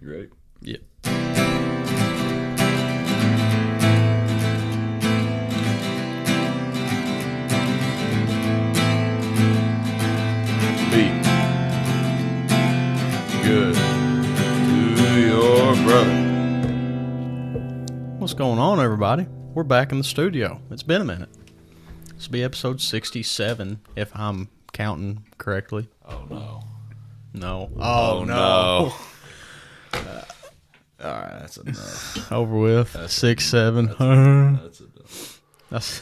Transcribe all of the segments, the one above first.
You ready? Yep. Be good to your brother. What's going on, everybody? We're back in the studio. It's been a minute. This will be episode 67, if I'm counting correctly. Oh, no. No. Oh, no. All right, that's enough. Over with. That's 6, 7. That's enough. That's,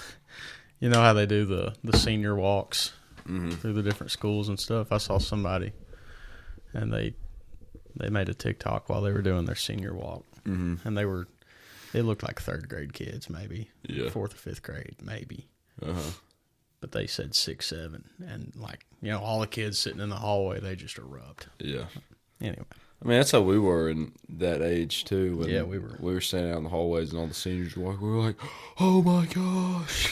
you know how they do the senior walks Mm-hmm. through the different schools and stuff? I saw somebody, and they made a TikTok while they were doing their senior walk. Mm-hmm. And they looked like third grade kids, maybe. Yeah. Fourth or fifth grade, maybe. Uh-huh. But they said 6, 7. And, all the kids sitting in the hallway, they just erupt. Yeah. Anyway. I mean, that's how we were in that age, too. When Yeah, we were. We were standing out in the hallways and all the seniors were walking. We were like, oh, my gosh.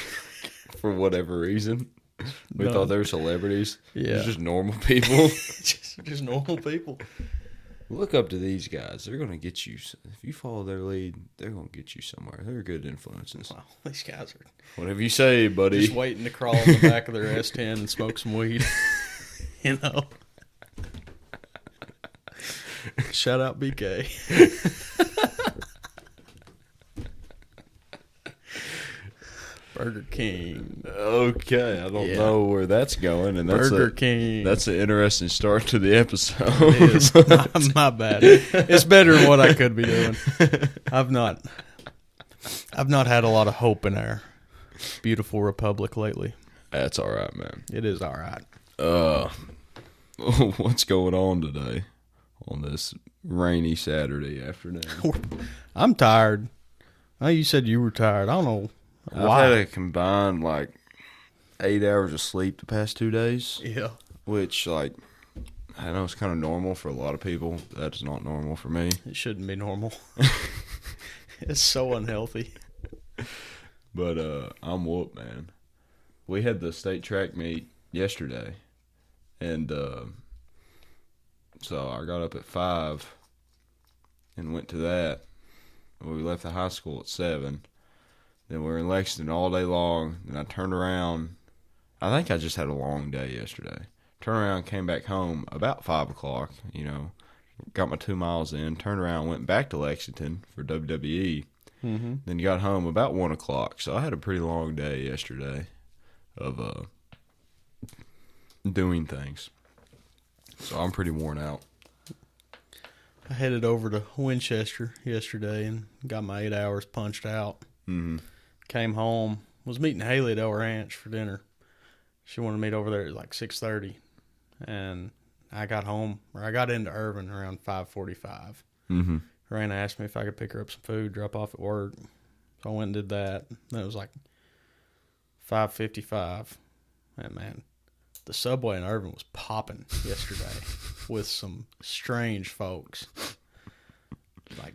For whatever reason. We thought they were celebrities. Yeah. They're just normal people. just normal people. Look up to these guys. They're going to get you. If you follow their lead, they're going to get you somewhere. They're good influences. Well, these guys are Whatever you say, buddy. just waiting to crawl in the back of their S10 and smoke some weed. You know? Shout out BK. Burger King. Okay, I don't know where that's going, and that's Burger King. That's an interesting start to the episode. It is. My bad. It's better than what I could be doing. I've not had a lot of hope in our beautiful republic lately. That's all right, man. It is all right. What's going on today on this rainy Saturday afternoon? I'm tired. Oh, you said you were tired. I don't know why. I've had a combined 8 hours of sleep the past 2 days. Yeah. Which I know it's kind of normal for a lot of people. That's not normal for me. It shouldn't be normal. It's so unhealthy. But I'm whooped, man. We had the state track meet yesterday, and so I got up at 5 and went to that. We left the high school at 7. Then we were in Lexington all day long. Then I turned around. I think I just had a long day yesterday. Turned around, came back home about 5 o'clock, got my 2 miles in, turned around, went back to Lexington for WWE. Mm-hmm. Then got home about 1 o'clock. So I had a pretty long day yesterday of doing things. So I'm pretty worn out. I headed over to Winchester yesterday and got my 8 hours punched out. Mm-hmm. Came home, was meeting Haley at El Ranch for dinner. She wanted to meet over there at 6:30. And I got into Irvin around 5:45. Mm-hmm. Raina asked me if I could pick her up some food, drop off at work. So I went and did that. Then it was 5:55. And man, the subway in Irvin was popping yesterday with some strange folks.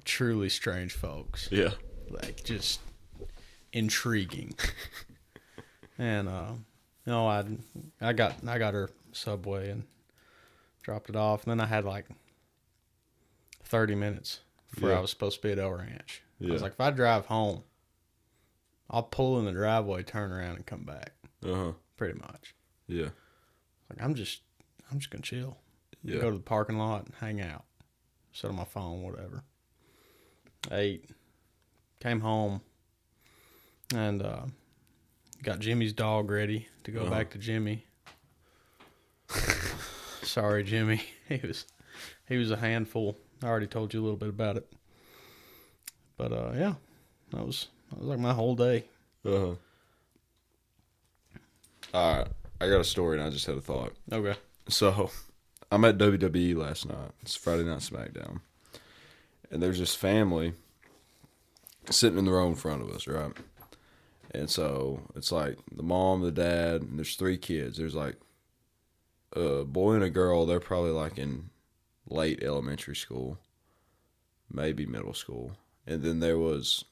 Truly strange folks. Yeah. Just intriguing. And I got her Subway and dropped it off. And then I had 30 minutes before I was supposed to be at El Ranch. Yeah. I was like, if I drive home, I'll pull in the driveway, turn around, and come back. Uh-huh. Pretty much. Yeah. I'm just gonna chill. Yeah. Go to the parking lot and hang out. Sit on my phone, whatever. Ate. Came home. And got Jimmy's dog ready to go back to Jimmy. Sorry, Jimmy. He was a handful. I already told you a little bit about it. But yeah, that was my whole day. Uh-huh. All right. I got a story and I just had a thought. Okay. So, I'm at WWE last night. It's Friday Night SmackDown. And there's this family sitting in the row in front of us, right? And so, it's the mom, the dad, and there's 3 kids. There's a boy and a girl. They're probably in late elementary school, maybe middle school. And then there was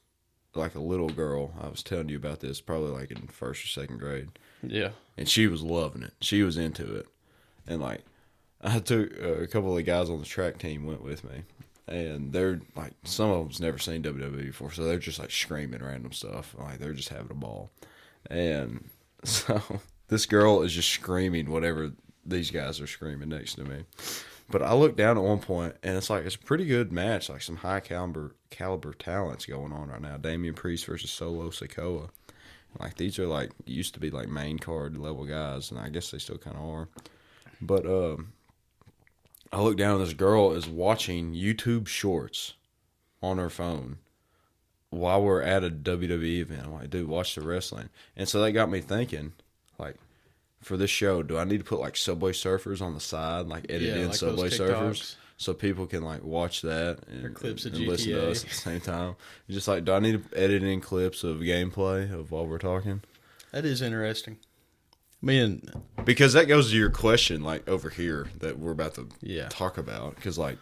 a little girl. I was telling you about this, probably in first or second grade. Yeah. And she was loving it. She was into it. And I took a couple of the guys on the track team went with me. and they're like, some of them's never seen WWE before, so they're just like screaming random stuff. Like they're just having a ball. And so this girl is just screaming whatever these guys are screaming next to me. But I look down at one point, and it's like, it's a pretty good match, like some high caliber talents going on right now. Damian Priest versus Solo Sikoa. Like, these are like, used to be like main card level guys, and I guess they still kind of are. But I look down, and this girl is watching YouTube shorts on her phone while we're at a WWE event. I'm like, dude, watch the wrestling. And so that got me thinking, like, for this show, do I need to put like Subway Surfers on the side, like edit in like Subway those Surfers, so people can like watch that and, clips of and listen to us at the same time? Just like, do I need to edit in clips of gameplay of while we're talking? That is interesting. Because that goes to your question, like over here that we're about to talk about. Because like,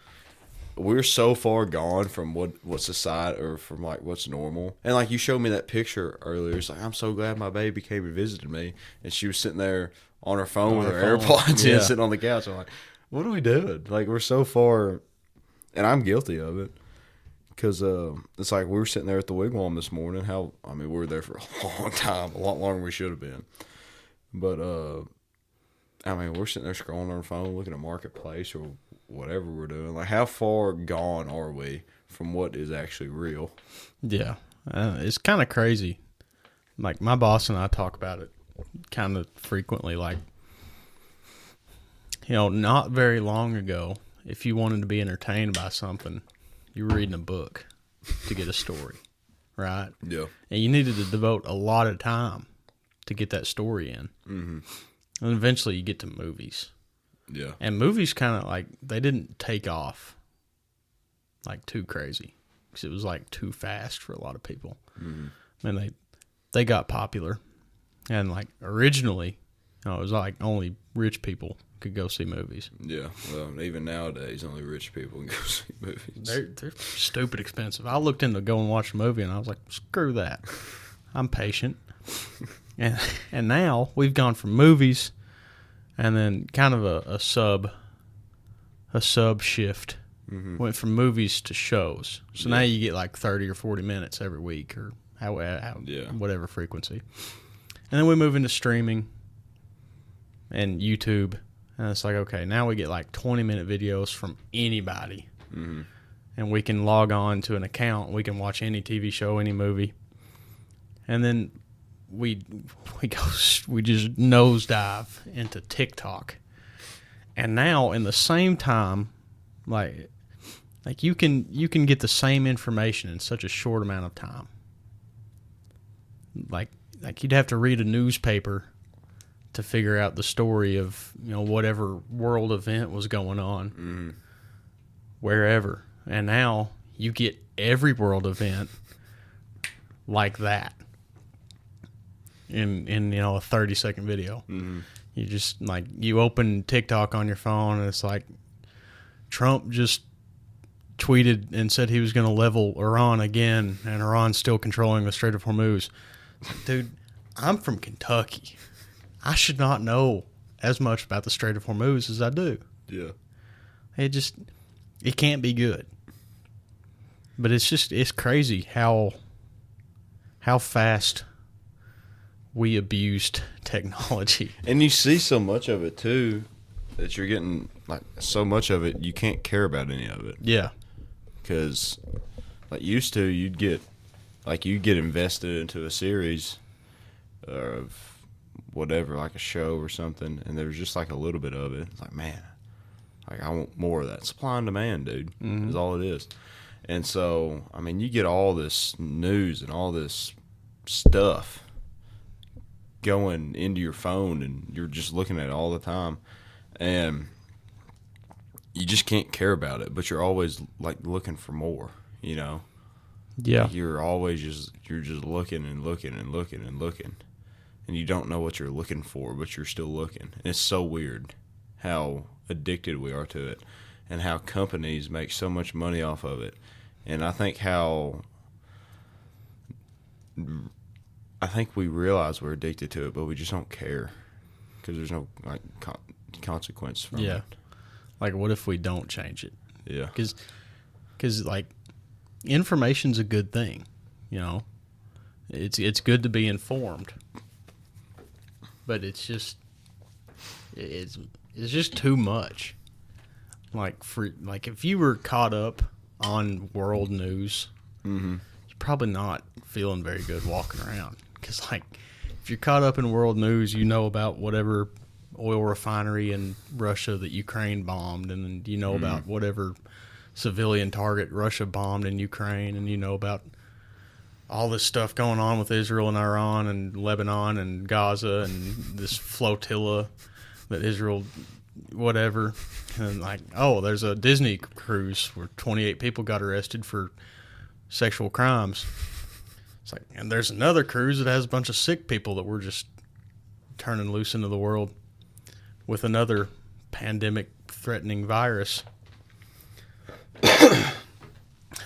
we're so far gone from what's society, or from like what's normal. And like, you showed me that picture earlier. It's like, I'm so glad my baby came and visited me, and she was sitting there on her phone with her AirPods in, sitting on the couch. I'm like, what are we doing? Like, we're so far, and I'm guilty of it. Because it's like, we were sitting there at the Wigwam this morning. We were there for a long time, a lot longer than we should have been. But we're sitting there scrolling on our phone, looking at Marketplace or whatever we're doing. Like, how far gone are we from what is actually real? Yeah, it's kind of crazy. Like, my boss and I talk about it kind of frequently. Like, not very long ago, if you wanted to be entertained by something, you were reading a book to get a story, right? Yeah. And you needed to devote a lot of time to get that story in. Mm-hmm. And eventually you get to movies. Yeah. And movies kind of like, they didn't take off like too crazy, because it was like too fast for a lot of people. Mm-hmm. And they got popular. And like, originally, it was like only rich people could go see movies. Yeah. Well, even nowadays, only rich people can go see movies. They're stupid expensive. I looked into go and watch a movie, and I was like, screw that. I'm patient. And now we've gone from movies, and then kind of a sub shift. Mm-hmm. Went from movies to shows. So now you get like 30 or 40 minutes every week, or whatever frequency. And then we move into streaming and YouTube, and it's like, okay, now we get like 20-minute videos from anybody. Mm-hmm. And we can log on to an account. We can watch any TV show, any movie. And then we just nosedive into TikTok. And now, in the same time, like you can get the same information in such a short amount of time. Like you'd have to read a newspaper to figure out the story of whatever world event was going on, wherever. And now you get every world event like that in a 30-second video. Mm-hmm. You just you open TikTok on your phone, and it's like, Trump just tweeted and said he was going to level Iran again, and Iran's still controlling the Strait of Hormuz. Dude, I'm from Kentucky. I should not know as much about the Strait of Hormuz as I do. Yeah. It can't be good. But it's crazy how fast we abused technology. And you see so much of it too, that you're getting so much of it you can't care about any of it. Yeah. Because used to, you'd get invested into a series of whatever, like a show or something, and there was just like a little bit of it. It's like, man, I want more of that. Supply and demand, dude, is all it is. And so, you get all this news and all this stuff going into your phone, and you're just looking at it all the time, and you just can't care about it, but you're always looking for more, Yeah. You're always just looking and looking and looking and looking, and you don't know what you're looking for, but you're still looking. And it's so weird how addicted we are to it, and how companies make so much money off of it. And I think we realize we're addicted to it, but we just don't care, because there's no consequence from it. Like, what if we don't change it? Yeah. Because because like information's a good thing, you know. It's good to be informed, but it's just too much. Like if you were caught up on world news, you're probably not feeling very good walking around. Because like if you're caught up in world news, you know about whatever oil refinery in Russia that Ukraine bombed, and then you know about whatever civilian target Russia bombed in Ukraine, and you know about all this stuff going on with Israel and Iran and Lebanon and Gaza and this flotilla that Israel, whatever. And like, oh, there's a Disney cruise where 28 people got arrested for sexual crimes. It's like, and there's another cruise that has a bunch of sick people that we're just turning loose into the world with another pandemic threatening virus.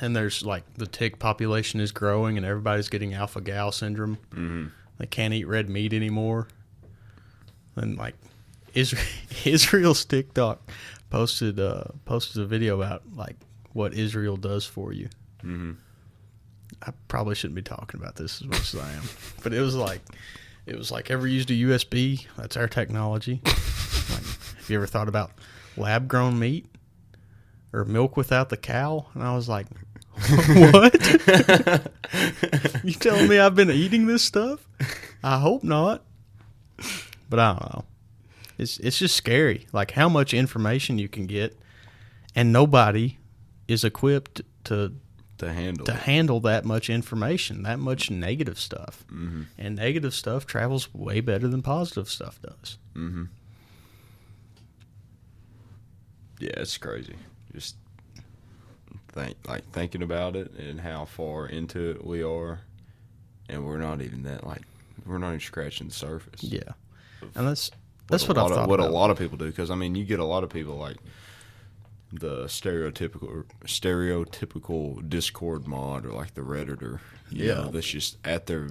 And there's like the tick population is growing and everybody's getting alpha gal syndrome. Mm-hmm. They can't eat red meat anymore. And like Israel's TikTok posted a video about like what Israel does for you. Mm-hmm. I probably shouldn't be talking about this as much as I am, but it was like ever used a USB? That's our technology. Like, have you ever thought about lab grown meat or milk without the cow? And I was like, what? You telling me I've been eating this stuff? I hope not. But I don't know. It's just scary, like how much information you can get, and nobody is equipped to handle that much information, that much negative stuff. Mm-hmm. And negative stuff travels way better than positive stuff does. Mm-hmm. Yeah, it's crazy. Just thinking about it and how far into it we are, and we're not even scratching the surface. Yeah, and that's what I thought. What a lot of people do, because I mean, you get a lot of people like the stereotypical Discord mod, or like the Redditor, you know, that's just at their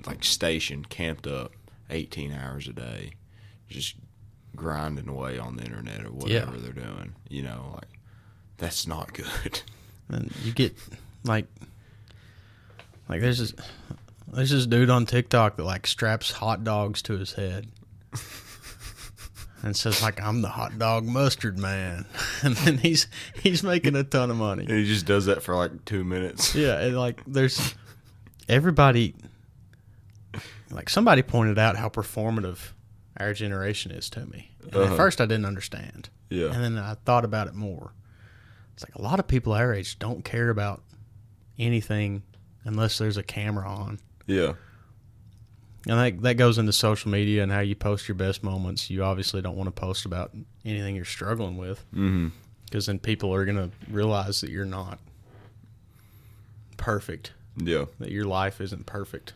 like station, camped up 18 hours a day, just grinding away on the internet or whatever they're doing. You know, like that's not good. And you get like there's this dude on TikTok that like straps hot dogs to his head. And says like, I'm the hot dog mustard man. And then he's making a ton of money. And he just does that for like 2 minutes. Yeah, and like there's everybody, like somebody pointed out how performative our generation is to me. And at first I didn't understand. Yeah. And then I thought about it more. It's like a lot of people our age don't care about anything unless there's a camera on. Yeah. And that goes into social media and how you post your best moments. You obviously don't want to post about anything you're struggling with, because then people are going to realize that you're not perfect. Yeah, that your life isn't perfect,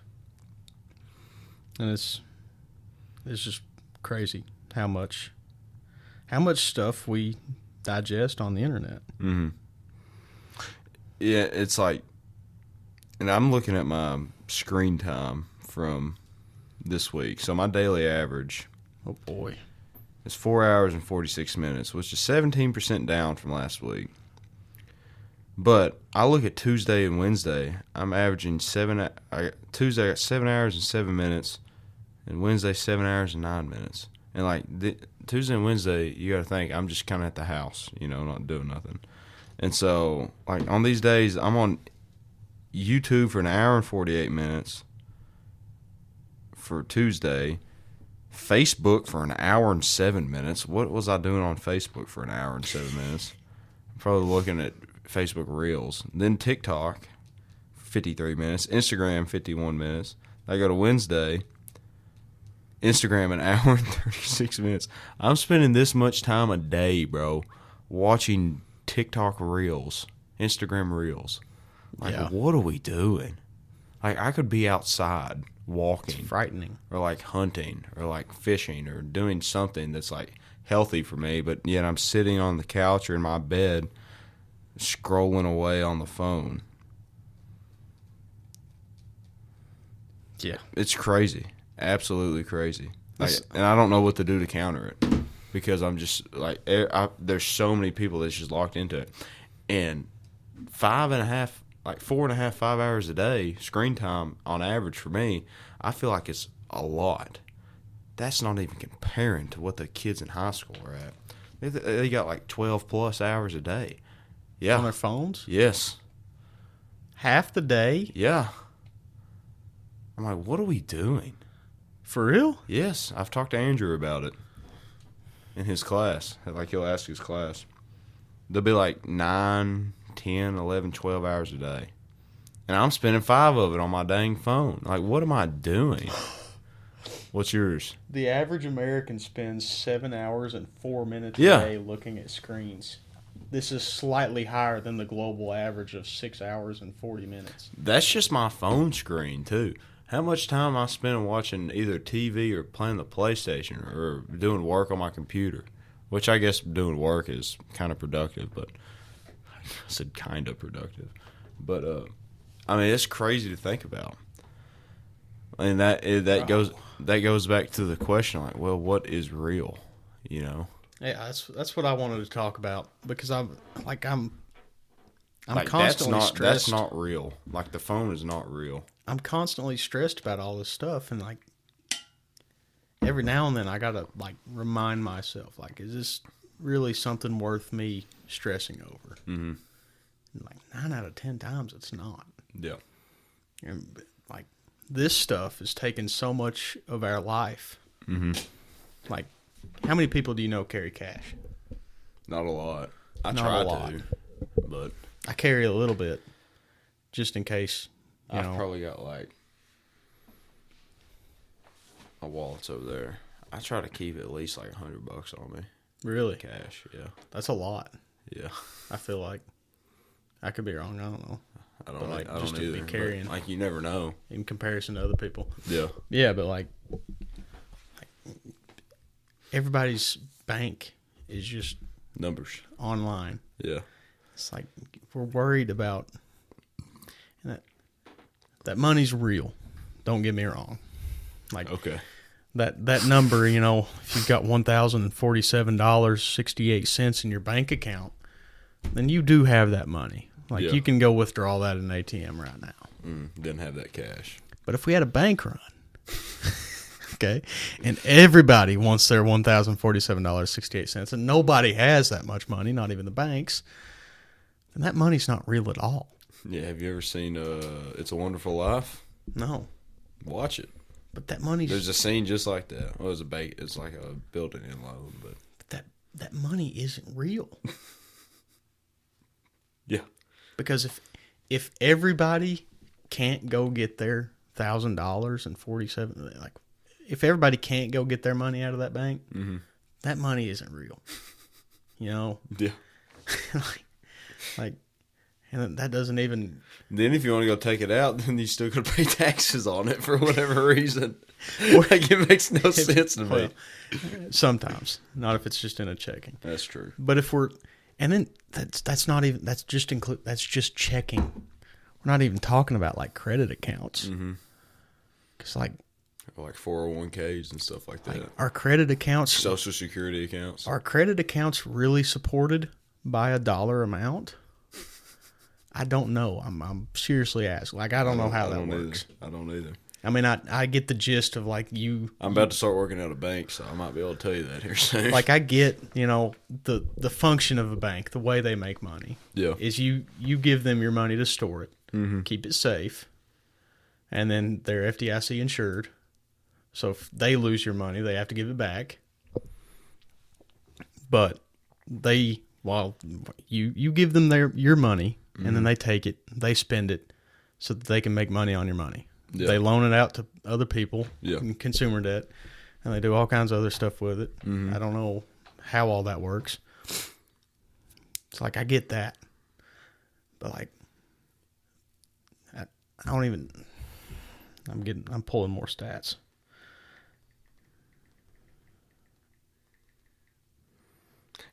and it's just crazy how much stuff we digest on the internet. Mm-hmm. Yeah, it's like, and I'm looking at my screen time from this week. So my daily average, oh boy, is 4 hours and 46 minutes, which is 17% down from last week. But I look at Tuesday and Wednesday. I'm averaging Tuesday I got 7 hours and 7 minutes, and Wednesday 7 hours and 9 minutes. And like Tuesday and Wednesday, you got to think I'm just kind of at the house, you know, not doing nothing. And so like on these days, I'm on YouTube for an hour and 48 minutes. For Tuesday, Facebook for an hour and 7 minutes. What was I doing on Facebook for an hour and 7 minutes? Probably looking at Facebook Reels. Then TikTok, 53 minutes. Instagram, 51 minutes. I go to Wednesday, Instagram, an hour and 36 minutes. I'm spending this much time a day, bro, watching TikTok Reels, Instagram Reels. Like, what are we doing? Like, I could be outside walking. It's frightening. Or like hunting or like fishing or doing something that's like healthy for me, but yet I'm sitting on the couch or in my bed scrolling away on the phone. Yeah. It's crazy. Absolutely crazy. Like, and I don't know what to do to counter it, because I'm just like, there's so many people that's just locked into it. And 4.5, 5 hours a day screen time on average for me, I feel like it's a lot. That's not even comparing to what the kids in high school are at. They got like 12 plus hours a day. Yeah. On their phones? Yes. Half the day? Yeah. I'm like, what are we doing? For real? Yes. I've talked to Andrew about it in his class. Like, he'll ask his class. They'll be like 9, 10, 11, 12 hours a day. And I'm spending 5 of it on my dang phone. Like, what am I doing? What's yours? The average American spends 7 hours and 4 minutes Yeah. a day looking at screens. This is slightly higher than the global average of 6 hours and 40 minutes. That's just my phone screen, too. How much time I spend watching either TV or playing the PlayStation or doing work on my computer, which I guess doing work is kind of productive, but I said kind of productive. But, I mean, it's crazy to think about. And that goes back to the question, like, well, what is real, you know? Yeah, that's what I wanted to talk about because I'm like, constantly stressed. That's not real. Like, the phone is not real. I'm constantly stressed about all this stuff, and like every now and then I gotta like remind myself, like, is this really something worth me stressing over? Mm-hmm. And like 9 out of 10 times, it's not. Yeah. And like this stuff is taking so much of our life. Mm-hmm. Like, how many people do you know carry cash? Not a lot. I Not try a lot. to, but I carry a little bit, just in case. I've probably got like my wallet's over there. I try to keep at least like $100 on me. Really? Cash, yeah. That's a lot. Yeah. I feel like I could be wrong. I don't know. I don't, But, like, I don't just to be either. carrying. But, like, you never know. In comparison to other people. Yeah. Yeah, but like everybody's bank is just Numbers. online. Yeah. It's like we're worried about that money's real. Don't get me wrong. Like Okay. that number, you know, if you've got $1,047.68 in your bank account, then you do have that money. Like Yeah. you can go withdraw that in an ATM right now. Didn't have that cash. But if we had a bank run, okay, and everybody wants their $1,047.68, and nobody has that much money, not even the banks, then that money's not real at all. Yeah. Have you ever seen It's a Wonderful Life? No. Watch it. But that money's... There's a scene just like that. Well, it's like a building in loan, but that money isn't real. yeah. Because if everybody can't go get their $1,000 and if everybody can't go get their money out of that bank, that money isn't real. You know? Yeah. And that doesn't even... Then if you want to go take it out, then you still got to pay taxes on it for whatever reason. Like, it makes no sense to me. Well, sometimes. Not if it's just in a checking. That's true. But if we're... And then that's not even... That's just checking. We're not even talking about, like, credit accounts. Because, like 401ks and stuff like that. Our credit accounts... Social Security accounts. Are credit accounts really supported by a dollar amount? I don't know. I'm seriously asking. Like, I don't know how that works. I don't either. I mean, I get the gist of, like, you... I'm about to start working at a bank, so I might be able to tell you that here soon. Like, I get, you know, the function of a bank, the way they make money. Yeah. Is you give them your money to store it, keep it safe, and then they're FDIC insured. So if they lose your money, they have to give it back. But you give them your money, and then they take it, they spend it, so that they can make money on your money. Yeah. They loan it out to other people, consumer debt, and they do all kinds of other stuff with it. I don't know how all that works. It's like, I get that. But, like, I don't even... I'm pulling more stats.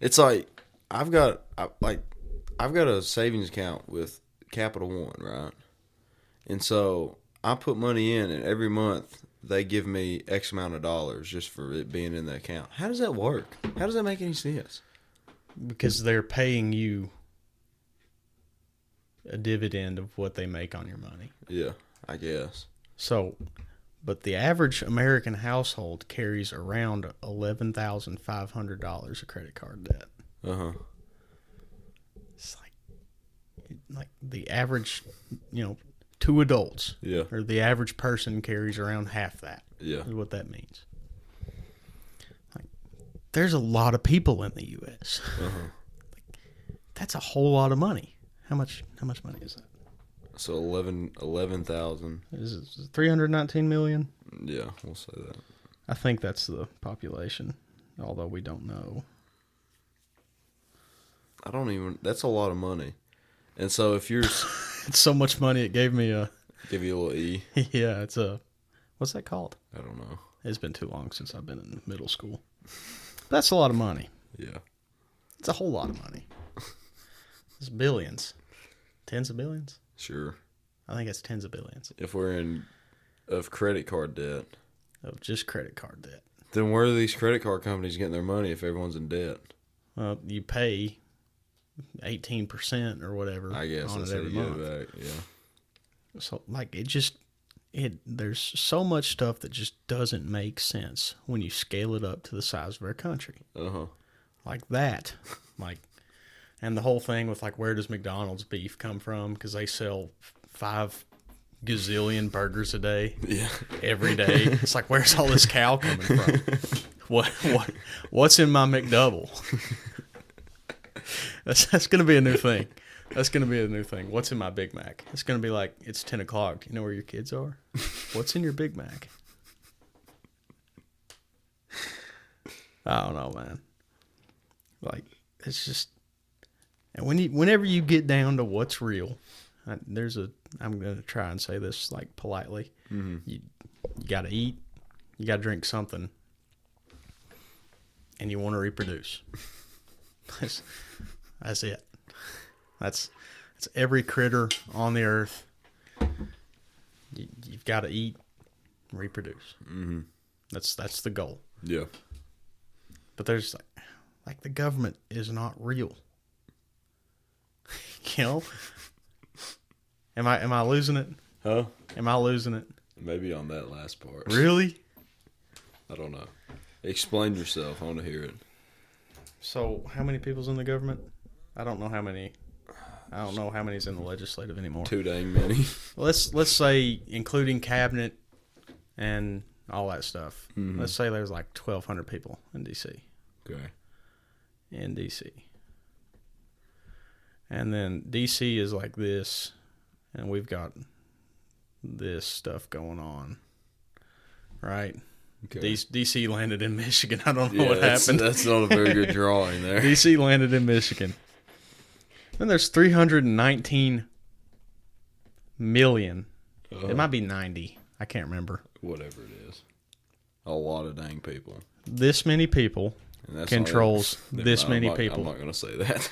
It's like I've got a savings account with Capital One, right? And so I put money in, and every month they give me X amount of dollars just for it being in the account. How does that work? How does that make any sense? Because they're paying you a dividend of what they make on your money. Yeah, I guess. So, but the average American household carries around $11,500 of credit card debt. Uh-huh. It's like the average, two adults. Yeah. Or the average person carries around half that. Yeah. Is what that means. Like, there's a lot of people in the U.S. Uh-huh. That's a whole lot of money. How much money is that? So 11,000. Is it 319 million? Yeah, we'll say that. I think that's the population, although we don't know. That's a lot of money. And so if you're... It's so much money, it gave me a... Give you a little E. Yeah, it's a... What's that called? I don't know. It's been too long since I've been in middle school. That's a lot of money. Yeah. It's a whole lot of money. It's billions. Tens of billions? Sure. I think it's tens of billions. If we're of credit card debt. Of just credit card debt. Then where are these credit card companies getting their money if everyone's in debt? You pay 18% or whatever. I guess on that's it how every you month. get it back. Yeah. So there's so much stuff that just doesn't make sense when you scale it up to the size of our country. Uh-huh. Like that. And the whole thing with where does McDonald's beef come from? Because they sell 5 gazillion burgers a day. Yeah. Every day. It's like, where's all this cow coming from? What's in my McDouble? That's going to be a new thing. That's going to be a new thing. What's in my Big Mac? It's going to be like, it's 10 o'clock. You know where your kids are? What's in your Big Mac? I don't know, man. It's just... And whenever you get down to what's real, I'm going to try and say this politely. Mm-hmm. You got to eat, you got to drink something, and you want to reproduce. That's it. That's every critter on the earth. You've got to eat, reproduce. Mm-hmm. That's the goal. Yeah. But there's the government is not real. Am I losing it? Huh? Am I losing it? Maybe on that last part. Really? I don't know. Explain yourself. I want to hear it. So, how many people's in the government? I don't know how many. I don't know how many's in the legislative anymore. Too dang many. Let's say, including cabinet and all that stuff. Mm-hmm. Let's say there's 1,200 people in D.C. Okay. In D.C. And then D.C. is like this, and we've got this stuff going on, right? Okay. D.C. landed in Michigan. I don't know what happened. That's not a very good drawing there. D.C. landed in Michigan. Then there's 319 million. It might be 90. I can't remember. Whatever it is. A lot of dang people. This many people controls this many people. I'm not going to say that.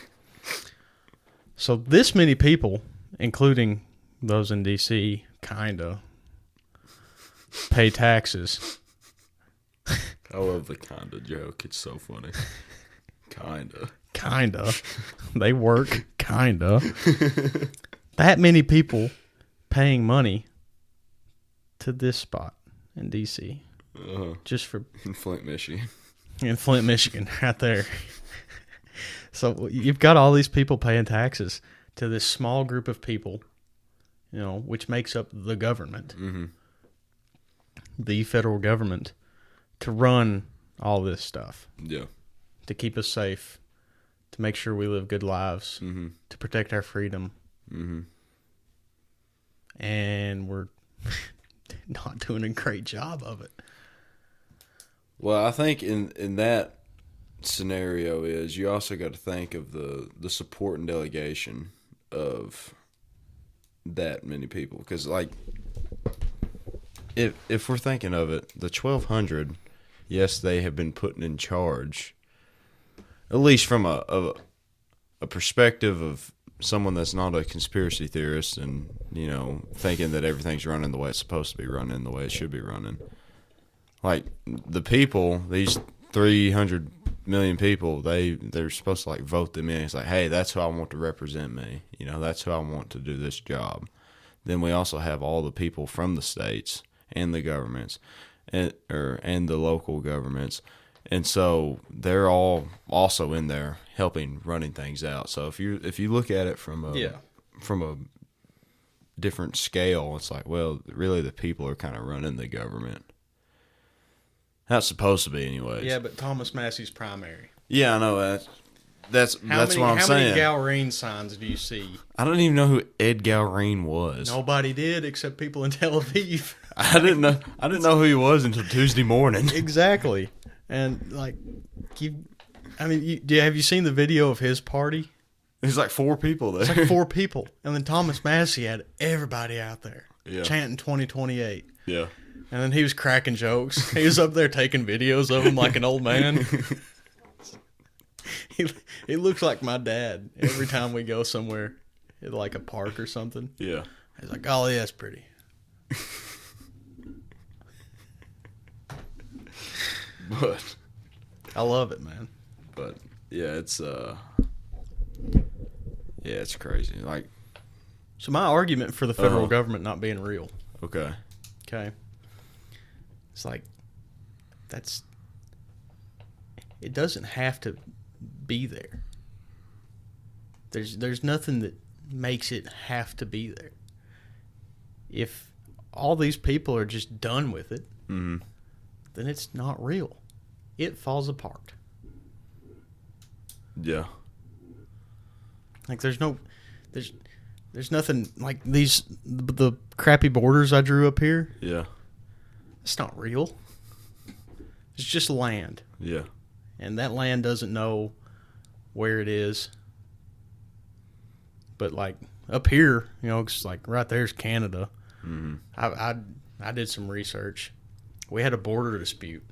So this many people, including those in D.C., kinda pay taxes. I love the kinda joke. It's so funny. Kinda. They work, kinda. That many people paying money to this spot in D.C. Just for... In Flint, Michigan. In Flint, Michigan, right there. So you've got all these people paying taxes to this small group of people, which makes up the government, mm-hmm. the federal government, to run all this stuff. Yeah. To keep us safe, to make sure we live good lives, mm-hmm. to protect our freedom. Mm-hmm. And we're not doing a great job of it. Well, I think in that scenario is you also got to think of the support and delegation of that many people, because if we're thinking of it, the 1,200, yes, they have been put in charge, at least from a perspective of someone that's not a conspiracy theorist and thinking that everything's running the way it's supposed to be running, the way it should be running. The people, these 300 million people, they're supposed to like vote them in. It's like, hey, that's who I want to represent me. You know, that's who I want to do this job. Then we also have all the people from the states and the governments and the local governments. And so they're all also in there helping running things out. So if you look at it from a different scale, it's like, well, really the people are kind of running the government. Not supposed to be, anyways. Yeah, but Thomas Massey's primary. Yeah, I know that. That's what I'm saying. How many Galrine signs do you see? I don't even know who Ed Galrine was. Nobody did except people in Tel Aviv. I didn't know who he was until Tuesday morning. Exactly. And like, have you seen the video of his party? There's like 4 people there. It's like 4 people, and then Thomas Massey had everybody out there chanting 2028. Yeah. And then he was cracking jokes. He was up there taking videos of him like an old man. He looks like my dad every time we go somewhere, like a park or something. Yeah. He's like, "Oh, yeah, that's pretty." But I love it, man. But yeah, it's crazy. Like, so my argument for the federal government not being real. Okay. It's like it doesn't have to be there. There's nothing that makes it have to be there. If all these people are just done with it, then it's not real. It falls apart. Yeah. Like there's nothing like the crappy borders I drew up here. Yeah. It's not real. It's just land. Yeah. And that land doesn't know where it is. But like up here, it's like right there's Canada. I did some research. We had a border dispute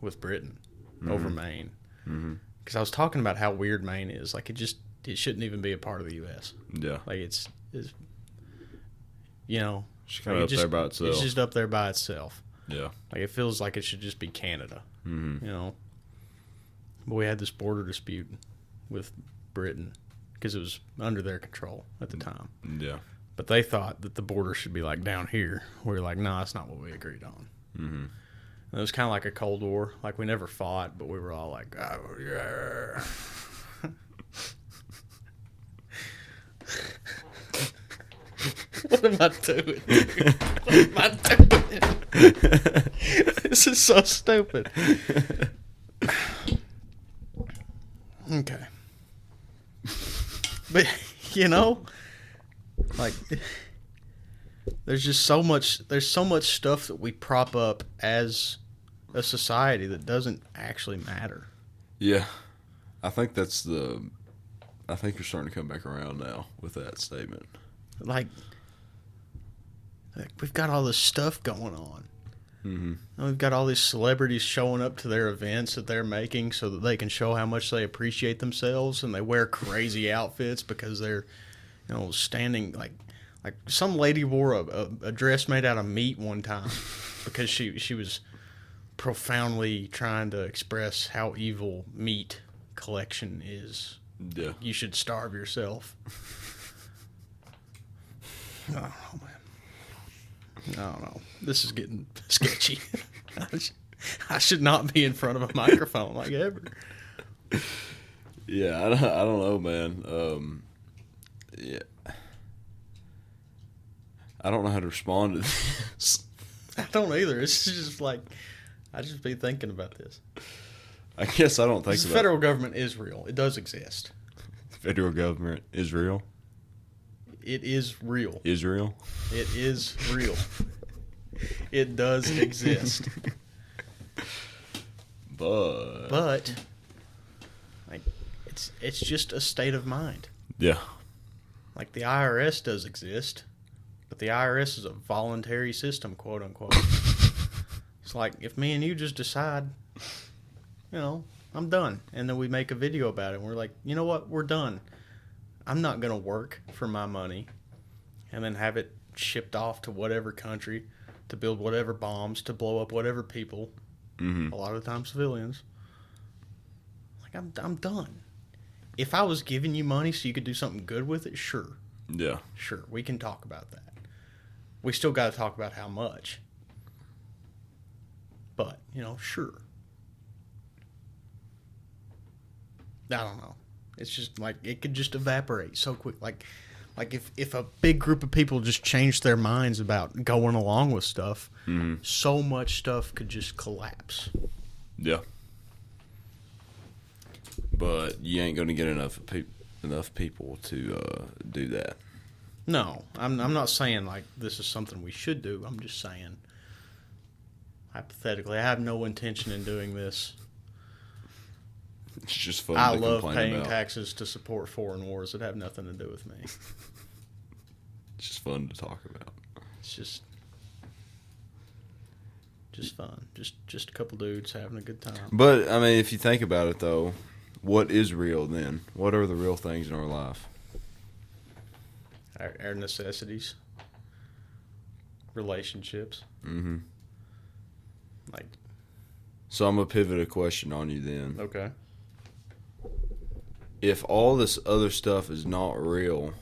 with Britain over Maine. Because I was talking about how weird Maine is. Like it shouldn't even be a part of the U.S. Yeah. Like it's It's kind of like up there by itself. It's just up there by itself. Yeah. Like it feels like it should just be Canada. But we had this border dispute with Britain because it was under their control at the time. Yeah. But they thought that the border should be like down here. We were like, no, that's not what we agreed on. And it was kind of like a Cold War. Like we never fought, but we were all like, oh, yeah. What am I doing? What am I doing? This is so stupid. Okay. But, like, there's so much stuff that we prop up as a society that doesn't actually matter. Yeah. I think you're starting to come back around now with that statement. Like we've got all this stuff going on. And we've got all these celebrities showing up to their events that they're making so that they can show how much they appreciate themselves, and they wear crazy outfits because they're, standing like some lady wore a dress made out of meat one time because she was profoundly trying to express how evil meat collection is. Yeah. You should starve yourself. I don't know, man. I don't know. This is getting sketchy. I should not be in front of a microphone like ever. Yeah, I don't know, man. Yeah. I don't know how to respond to this. I don't either. It's just like, I just be thinking about this. I guess I don't think the federal government is real. It does exist. The federal government is real? It is real. Israel? It is real. It does exist. But like it's just a state of mind. Yeah. Like the IRS does exist, but the IRS is a voluntary system, quote unquote. It's like if me and you just decide, I'm done, and then we make a video about it, and we're like, you know what, we're done. I'm not going to work for my money and then have it shipped off to whatever country to build whatever bombs, to blow up whatever people, a lot of the time civilians. Like, I'm done. If I was giving you money so you could do something good with it, sure. Yeah. Sure, we can talk about that. We still got to talk about how much. But, sure. I don't know. It's just like it could just evaporate so quick. Like if a big group of people just changed their minds about going along with stuff, so much stuff could just collapse. Yeah. But you ain't going to get enough people to do that. No, I'm not saying like this is something we should do. I'm just saying hypothetically, I have no intention in doing this. It's just fun. I love paying taxes to support foreign wars that have nothing to do with me. It's just fun to talk about. It's just fun. Just a couple dudes having a good time. But I mean, if you think about it, though, what is real then? What are the real things in our life? Our necessities, relationships. Mm-hmm. Like. So I'm gonna pivot a question on you then. Okay. If all this other stuff is not real,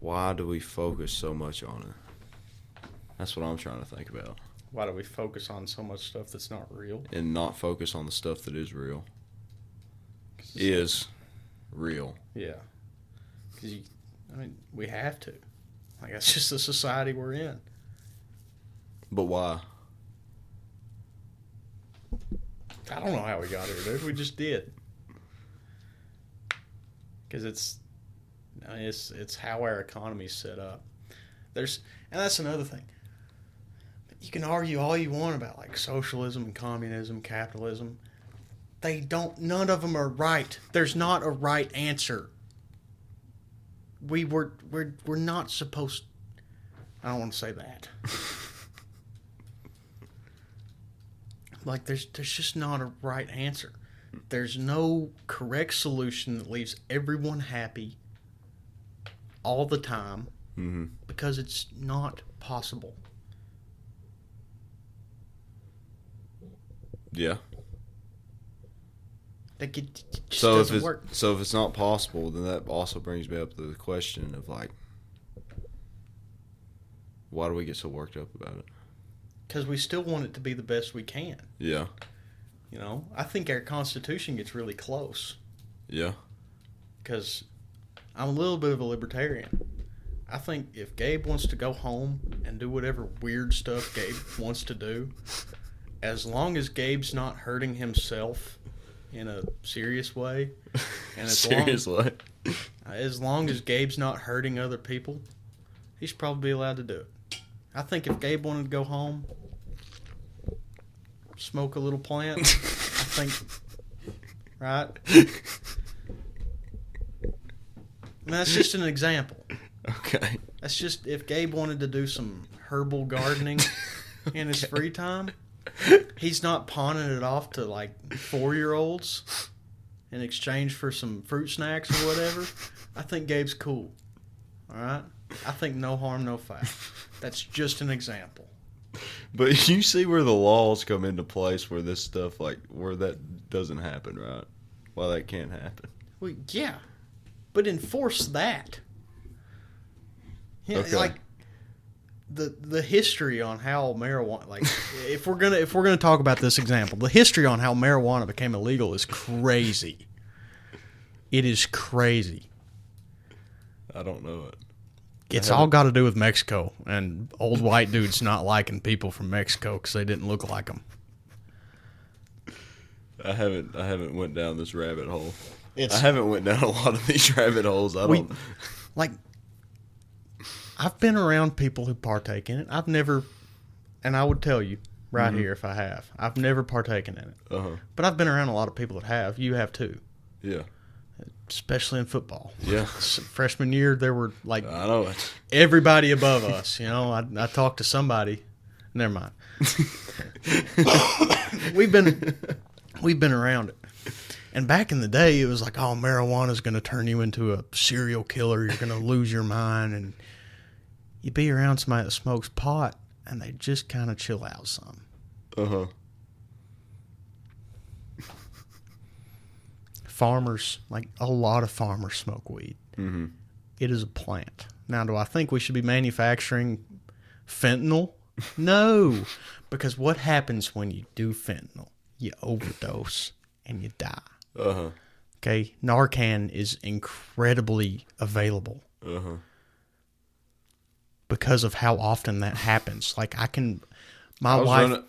why do we focus so much on it? That's what I'm trying to think about. Why do we focus on so much stuff that's not real? And not focus on the stuff that is real. Is real. Yeah. Because we have to. Like, that's just the society we're in. But why? I don't know how we got here, dude. We just did. Because it's how our economy's set up. And that's another thing. You can argue all you want about like socialism and communism, capitalism. None of them are right. There's not a right answer. We're not supposed. I don't want to say that. Like there's just not a right answer. There's no correct solution that leaves everyone happy all the time, because it's not possible. Yeah. Like it just doesn't work. So if it's not possible, then that also brings me up to the question of like, why do we get so worked up about it? Because we still want it to be the best we can. Yeah. I think our Constitution gets really close. Yeah. Because I'm a little bit of a libertarian. I think if Gabe wants to go home and do whatever weird stuff Gabe wants to do, as long as Gabe's not hurting himself in a serious way, and as long as Gabe's not hurting other people, he should probably be allowed to do it. I think if Gabe wanted to go home, smoke a little plant, I think, right? And that's just an example. Okay. That's just if Gabe wanted to do some herbal gardening in his free time, he's not pawning it off to like 4-year-olds in exchange for some fruit snacks or whatever. I think Gabe's cool. All right? I think no harm, no foul. That's just an example. But you see where the laws come into place where this stuff, like, where that doesn't happen, right? Why that can't happen. Well, yeah. But enforce that. Okay. Like, the history on how marijuana, like, if we're gonna talk about this example, the history on how marijuana became illegal is crazy. It is crazy. I don't know it. It's all got to do with Mexico and old white dudes not liking people from Mexico because they didn't look like them. I haven't went down this rabbit hole. I haven't went down a lot of these rabbit holes. I've been around people who partake in it. I've never, and I would tell you right here if I have. I've never partaken in it. Uh-huh. But I've been around a lot of people that have. You have too. Yeah. Especially in football. Yeah. Freshman year, there were like I know it. Everybody above us. I talked to somebody. Never mind. We've been around it. And back in the day, it was like, oh, marijuana's going to turn you into a serial killer. You're going to lose your mind. And you be around somebody that smokes pot, and they just kind of chill out some. Uh-huh. farmers, like a lot of farmers smoke weed. Mm-hmm. It is a plant. Now, do I think we should be manufacturing fentanyl? No, because what happens when you do fentanyl? You overdose and you die. Uh-huh. Okay, Narcan is incredibly available. Uh-huh. Because of how often that happens. Like, I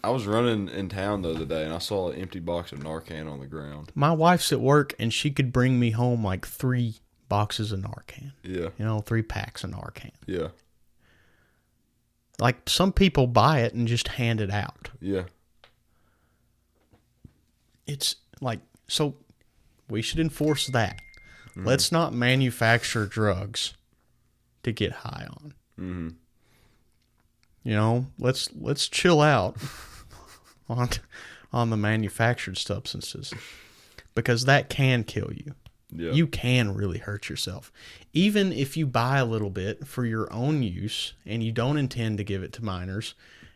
was running in town the other day, and I saw an empty box of Narcan on the ground. My wife's at work, and she could bring me home like 3 boxes of Narcan. Yeah. 3 packs of Narcan. Yeah. Like, some people buy it and just hand it out. Yeah. It's like, so we should enforce that. Mm-hmm. Let's not manufacture drugs to get high on. Mm-hmm. Let's chill out on the manufactured substances, because that can kill you. Yeah. You can really hurt yourself. Even if you buy a little bit for your own use and you don't intend to give it to minors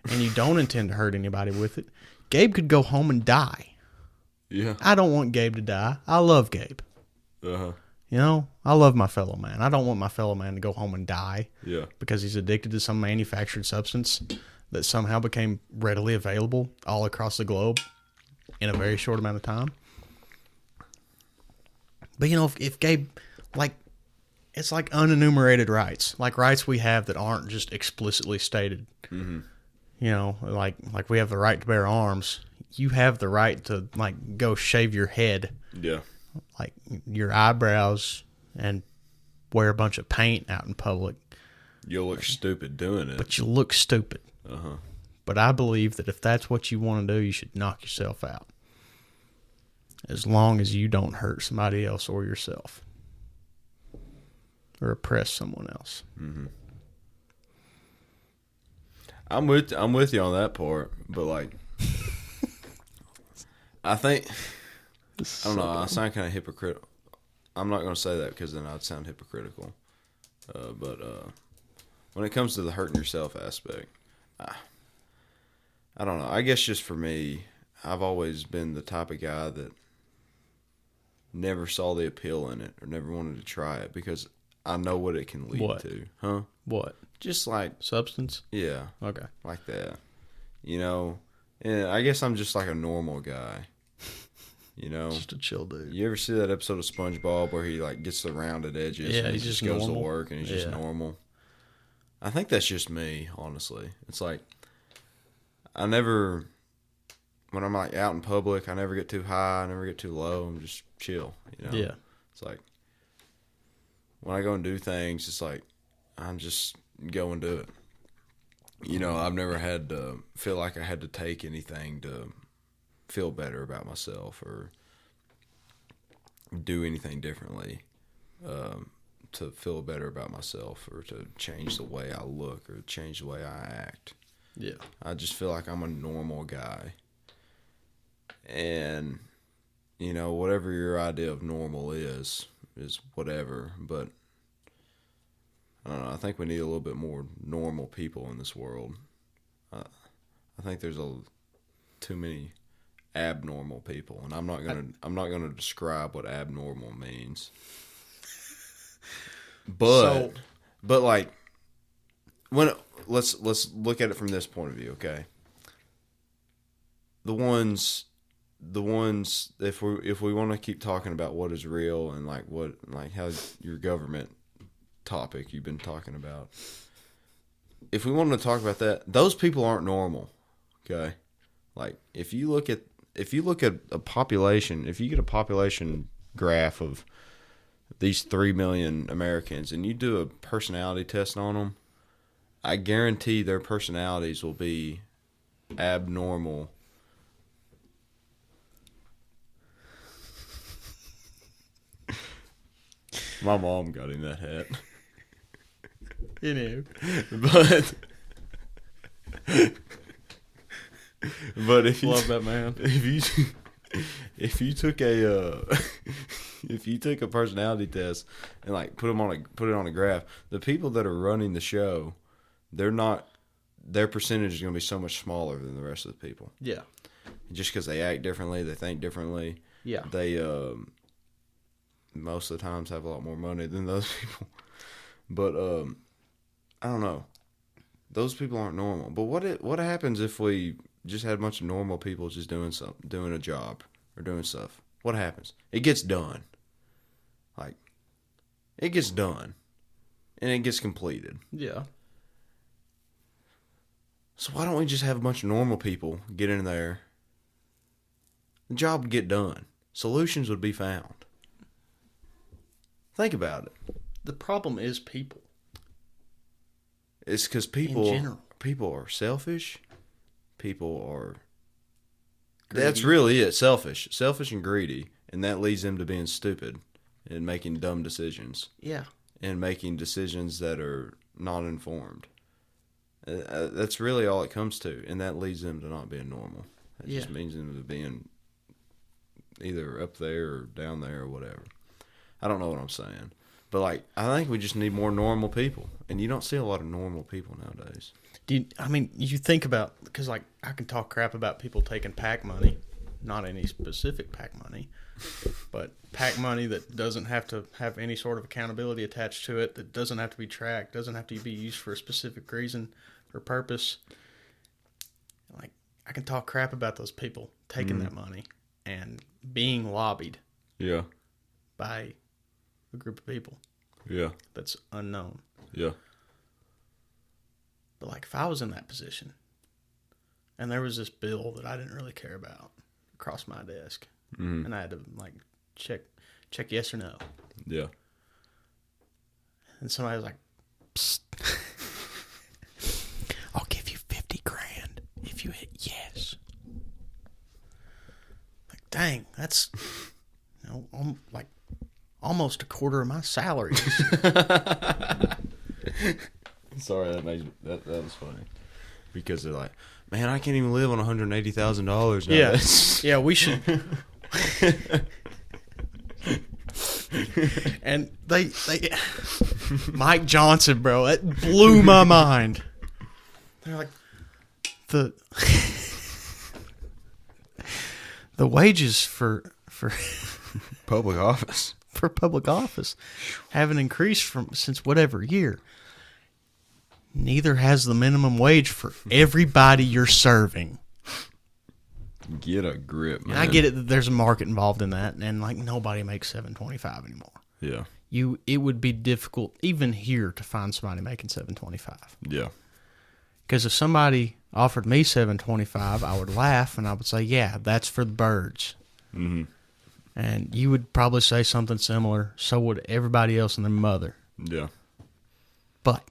and you don't intend to hurt anybody with it, Gabe could go home and die. Yeah. I don't want Gabe to die. I love Gabe. Uh-huh. I love my fellow man. I don't want my fellow man to go home and die. Yeah. Because he's addicted to some manufactured substance that somehow became readily available all across the globe in a very short amount of time. But, if Gabe, like, it's like unenumerated rights. Like rights we have that aren't just explicitly stated. Mm-hmm. Like we have the right to bear arms. You have the right to, like, go shave your head. Yeah. Like, your eyebrows and wear a bunch of paint out in public. You'll look stupid doing it. But you look stupid. Uh-huh. But I believe that if that's what you want to do, you should knock yourself out. As long as you don't hurt somebody else or yourself. Or oppress someone else. Mm-hmm. I'm with you on that part, but, like, I think, I don't know, I sound kind of hypocritical. I'm not going to say that because then I'd sound hypocritical. But when it comes to the hurting yourself aspect, I don't know. I guess just for me, I've always been the type of guy that never saw the appeal in it or never wanted to try it because I know what it can lead to. Huh? What? Just like... Substance? Yeah. Okay. Like that. And I guess I'm just like a normal guy. Just a chill dude. You ever see that episode of SpongeBob where he, like, gets the rounded edges and he just goes normal. to work and he's just normal? I think that's just me, honestly. It's like, when I'm, like, out in public, I never get too high, I never get too low, I'm just chill, Yeah. It's like, when I go and do things, it's like, I'm just go and do it. I've never had to feel like I had to take anything to feel better about myself or do anything differently to feel better about myself or to change the way I look or change the way I act. Yeah. I just feel like I'm a normal guy. And, whatever your idea of normal is whatever. But, I don't know. I think we need a little bit more normal people in this world. I think there's too many abnormal people, and I'm not gonna describe what abnormal means. But like let's look at it from this point of view, okay? The ones if we want to keep talking about what is real and like how your government topic you've been talking about, if we want to talk about that, those people aren't normal, okay? Like if you look at a population, if you get a population graph of these 3 million Americans and you do a personality test on them, I guarantee their personalities will be abnormal. My mom got him that hat. But if you love that man, if you took a personality test and like put it on a graph, the people that are running the show, their percentage is going to be so much smaller than the rest of the people. Yeah. Just because they act differently, they think differently. Yeah. most of the times have a lot more money than those people. But I don't know. Those people aren't normal. But what happens if we just had a bunch of normal people just doing a job or doing stuff? What happens? It gets done. Like, it gets done. And it gets completed. Yeah. So why don't we just have a bunch of normal people get in there? The job would get done. Solutions would be found. Think about it. The problem is people. It's because people are selfish. People are... Greedy. That's really it. Selfish and greedy. And that leads them to being stupid and making dumb decisions. Yeah. And making decisions that are not informed. That's really all it comes to. And that leads them to not being normal. It just means them to being either up there or down there or whatever. I don't know what I'm saying. But, like, I think we just need more normal people. And you don't see a lot of normal people nowadays. You think about, because, like, I can talk crap about people taking PAC money, not any specific PAC money, but PAC money that doesn't have to have any sort of accountability attached to it, that doesn't have to be tracked, doesn't have to be used for a specific reason or purpose. Like, I can talk crap about those people taking that money and being lobbied. Yeah. By a group of people. Yeah. That's unknown. Yeah. But, like, if I was in that position and there was this bill that I didn't really care about across my desk, and I had to, like, check yes or no. Yeah. And somebody was like, psst, I'll give you $50,000 if you hit yes. Like, dang, that's, like, almost a quarter of my salary. Sorry, that was funny. Because they're like, man, I can't even live on $180,000 now. Yeah, yeah, we should. And they Mike Johnson, bro, that blew my mind. They're like, the wages for public office. For public office haven't increased since whatever year. Neither has the minimum wage for everybody you're serving. Get a grip, man. And I get it that there's a market involved in that, and like nobody makes $7.25 anymore. Yeah. It would be difficult even here to find somebody making $7.25. Yeah. Because if somebody offered me $7.25, I would laugh and I would say, "Yeah, that's for the birds." Mm-hmm. And you would probably say something similar. So would everybody else and their mother. Yeah. But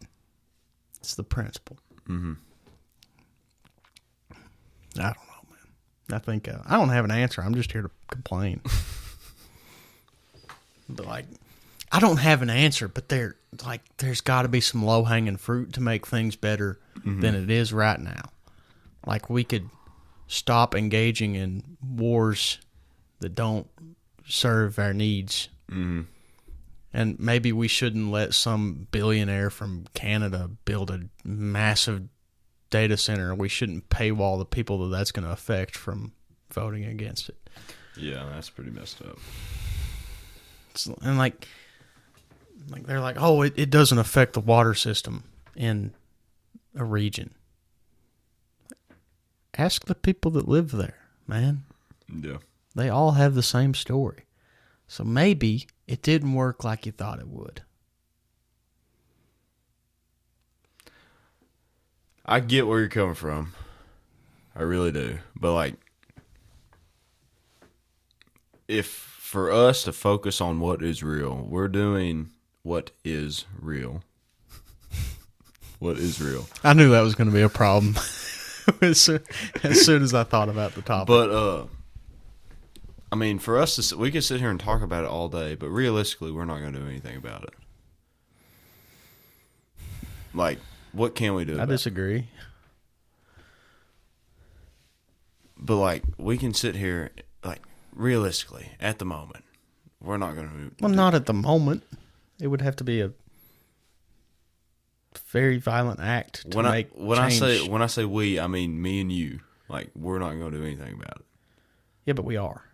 it's the principle. Mm-hmm. I don't know, man. I think I don't have an answer. I'm just here to complain. But like, I don't have an answer. But there's got to be some low hanging fruit to make things better than it is right now. Like we could stop engaging in wars that don't serve our needs. Mm-hmm. And maybe we shouldn't let some billionaire from Canada build a massive data center. We shouldn't paywall the people that's going to affect from voting against it. Yeah, that's pretty messed up. And like they're like, oh, it doesn't affect the water system in a region. Ask the people that live there, man. Yeah. They all have the same story. So maybe it didn't work like you thought it would. I get where you're coming from. I really do. But, like, if for us to focus on what is real, we're doing what is real. What is real. I knew that was going to be a problem as soon as I thought about the topic. But, I mean, for us, we can sit here and talk about it all day, but realistically, we're not going to do anything about it. Like, what can we do? I disagree. But, like, we can sit here, like, realistically, at the moment, we're not going to. Well, not at the moment. It would have to be a very violent act to make change. When I say we, I mean me and you. Like, we're not going to do anything about it. Yeah, but we are.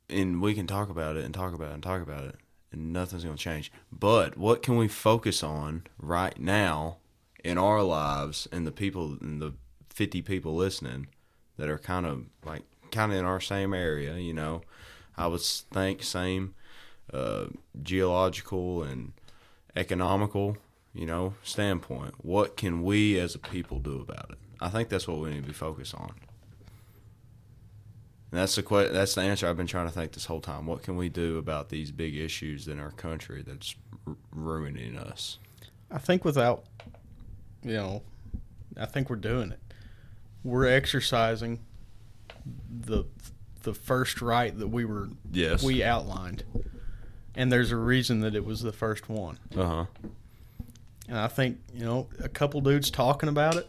and we can talk about it and talk about it and talk about it, and nothing's going to change. But what can we focus on right now in our lives and the people and the 50 people listening that are kind of in our same area, you know? I would think same geological and economical, you know, standpoint. What can we as a people do about it? I think that's what we need to be focused on. And that's the answer I've been trying to think this whole time. What can we do about these big issues in our country that's ruining us? I think without, you know, I think we're doing it. We're exercising the first right that we outlined, and there's a reason that it was the first one. And I think, you know, a couple dudes talking about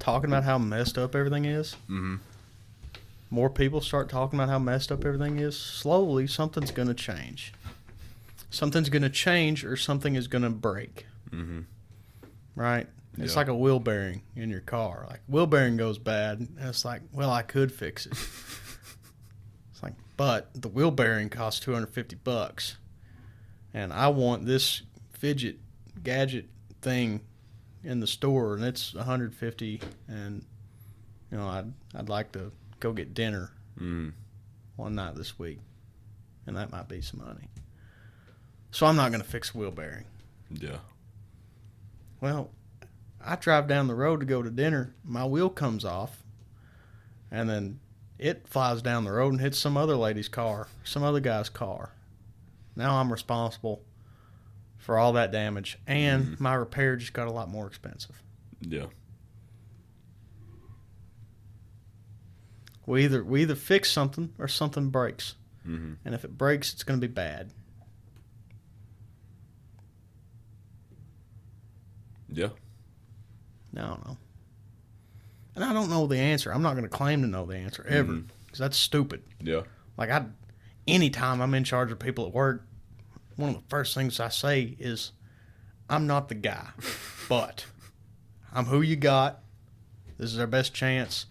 how messed up everything is. Mm-hmm. More people start talking about how messed up everything is. Slowly, something's going to change. Something's going to change, or something is going to break. Mm-hmm. Right? It's like a wheel bearing in your car. Like, wheel bearing goes bad, and it's like, well, I could fix it. It's like, but the wheel bearing costs $250, and I want this fidget gadget thing in the store, and it's $150, and you know, I'd like to go get dinner one night this week, and that might be some money. So I'm not going to fix a wheel bearing. Yeah. Well, I drive down the road to go to dinner. My wheel comes off, and then it flies down the road and hits some other lady's car, some other guy's car. Now I'm responsible for all that damage, and my repair just got a lot more expensive. Yeah. We either fix something or something breaks. Mm-hmm. And if it breaks, it's going to be bad. Yeah. I don't know. And I don't know the answer. I'm not going to claim to know the answer ever, because that's stupid. Yeah. Like, anytime I'm in charge of people at work, one of the first things I say is, I'm not the guy, but I'm who you got. This is our best chance.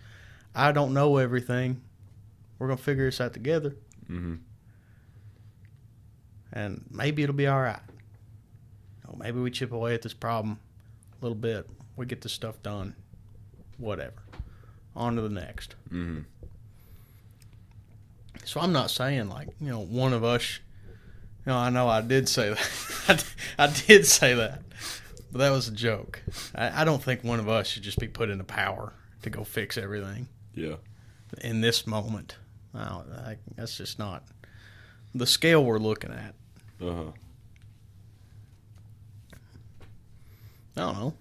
I don't know everything. We're going to figure this out together. Mm-hmm. And maybe it'll be all right. You know, maybe we chip away at this problem a little bit. We get this stuff done. Whatever. On to the next. Mm-hmm. So I'm not saying, like, you know, one of us... You know, I know I did say that. I did say that. But that was a joke. I don't think one of us should just be put into power to go fix everything. Yeah. In this moment. That's just not the scale we're looking at. Uh-huh. I don't know.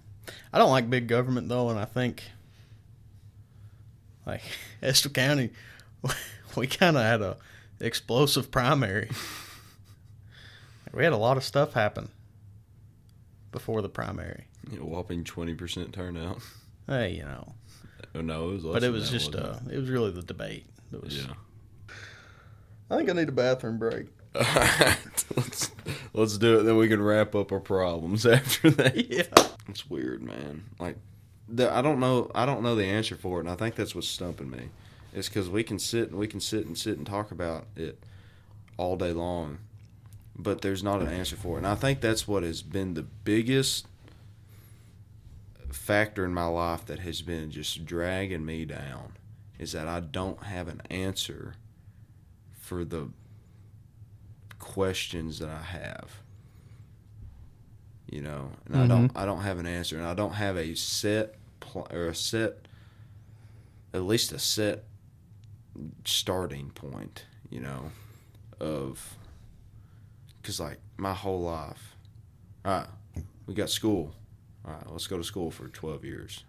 I don't like big government, though, and I think, like, Estill County, we kind of had a explosive primary. We had a lot of stuff happen before the primary. A whopping 20% turnout. Hey, you know. Oh, no, it was less but it than was that, just, wasn't it was really the debate. That was, yeah. I think I need a bathroom break. All right. Let's do it, then we can wrap up our problems after that. Yeah. It's weird, man. Like, I don't know the answer for it, and I think that's what's stumping me. It's because we can sit and talk about it all day long, but there's not an answer for it. And I think that's what has been the biggest factor in my life that has been just dragging me down, is that I don't have an answer for the questions that I have. You know, and I don't have an answer, and I don't have a set at least a set starting point, you know, of, because, like, my whole life, all right, we got school. All right, let's go to school for 12 years.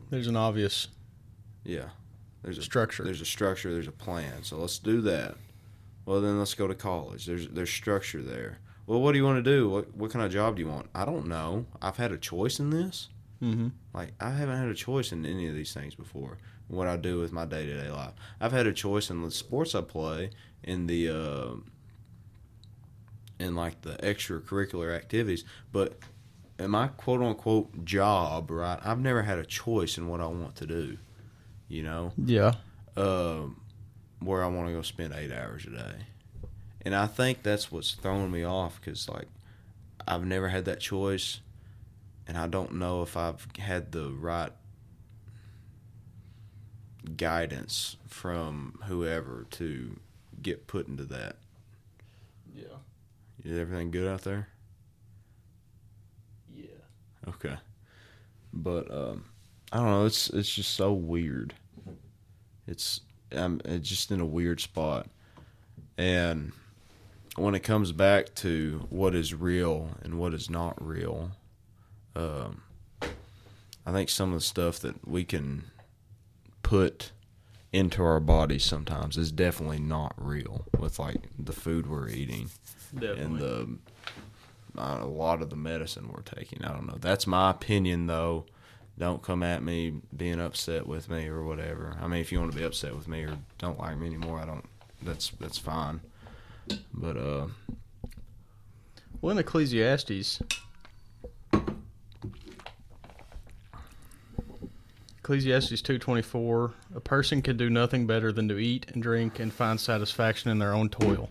There's an obvious there's a structure. There's a structure. There's a plan. So let's do that. Well, then let's go to college. There's structure there. Well, what do you want to do? What kind of job do you want? I don't know. I've had a choice in this. Mm-hmm. Like, I haven't had a choice in any of these things before. What I do with my day-to-day life. I've had a choice in the sports I play, in the in like the extracurricular activities, but in my quote-unquote job, right, I've never had a choice in what I want to do, you know? Yeah. where I want to go spend 8 hours a day. And I think that's what's throwing me off, because, like, I've never had that choice, and I don't know if I've had the right guidance from whoever to get put into that. Yeah. Is everything good out there? Yeah. Okay. But I don't know, it's just so weird. It's just in a weird spot. And when it comes back to what is real and what is not real, I think some of the stuff that we can put into our bodies sometimes is definitely not real, with like the food we're eating. Definitely. And a lot of the medicine we're taking. I don't know. That's my opinion, though. Don't come at me being upset with me or whatever. I mean, if you want to be upset with me or don't like me anymore, that's fine. But well, in Ecclesiastes 2:24, a person can do nothing better than to eat and drink and find satisfaction in their own toil.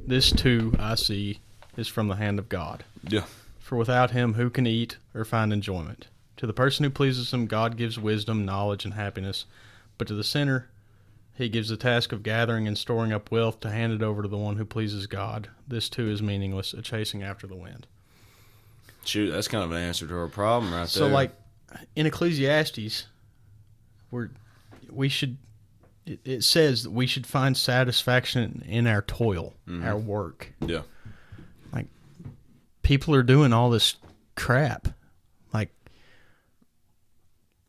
This too, I see, is from the hand of God. yeah, For without him, who can eat or find enjoyment? To the person who pleases him, God gives wisdom, knowledge, and happiness. But to the sinner, he gives the task of gathering and storing up wealth to hand it over to the one who pleases God. This too is meaningless, a chasing after the wind. shoot, that's kind of an answer to our problem right there. So, like, in Ecclesiastes, it says that we should find satisfaction in our toil, our work. yeah, Like, people are doing all this crap.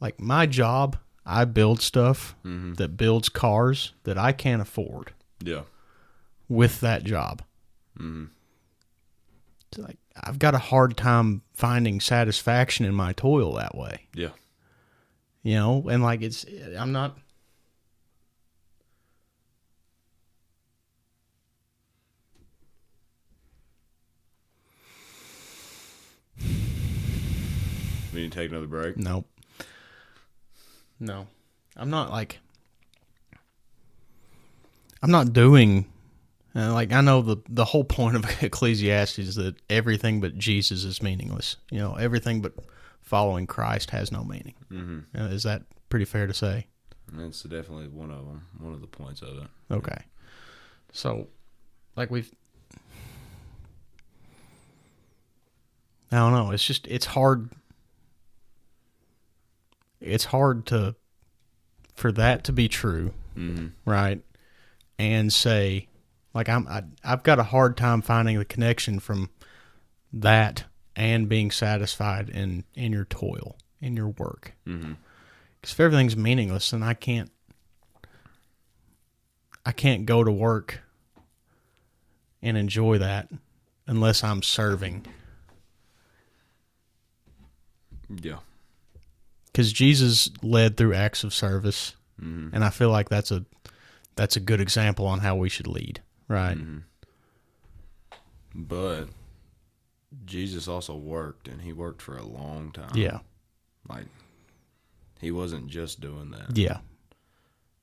Like my job, I build stuff that builds cars that I can't afford yeah, with that job. It's like, I've got a hard time finding satisfaction in my toil that way. yeah. You know, and like I'm not. We need to take another break. Nope. No. I'm not doing, like, I know the whole point of Ecclesiastes is that everything but Jesus is meaningless. You know, everything but following Christ has no meaning. Is that pretty fair to say? That's definitely one of them, one of the points of it. Okay. So, like, I don't know. It's hard. It's hard for that to be true, right? And say, like, I've got a hard time finding the connection from that and being satisfied in your toil, in your work. Because if everything's meaningless, then I can't go to work and enjoy that unless I'm serving. Yeah. Because Jesus led through acts of service, and I feel like that's a good example on how we should lead, right? But Jesus also worked, and he worked for a long time. Yeah. Like, he wasn't just doing that. Yeah.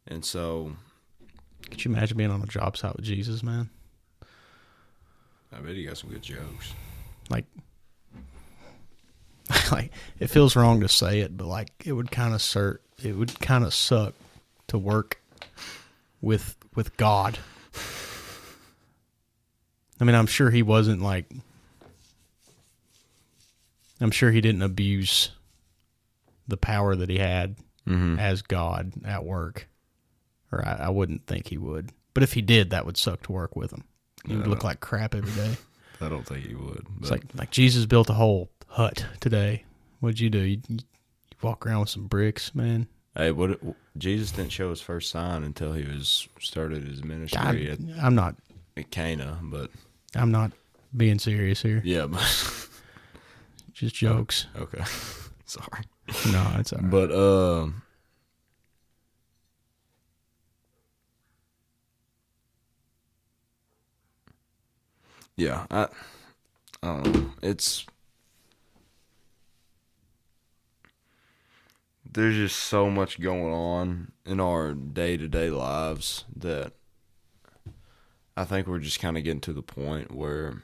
And so, Could you imagine being on a job site with Jesus, man? I bet he got some good jokes. Like, it feels wrong to say it, but like it would kind of suck to work with God. I mean, I'm sure he didn't abuse the power that he had as God at work, or I wouldn't think he would. But if he did, that would suck to work with him. He would look like crap every day. I don't think he would. It's like Jesus built a whole hut today. What'd you do? You walk around with some bricks, man. Hey, Jesus didn't show his first sign until he started his ministry at Cana, but I'm not being serious here. yeah, but Just jokes. okay, sorry. No, it's all right. But yeah, I don't know. It's there's just so much going on in our day-to-day lives that I think we're just kind of getting to the point where,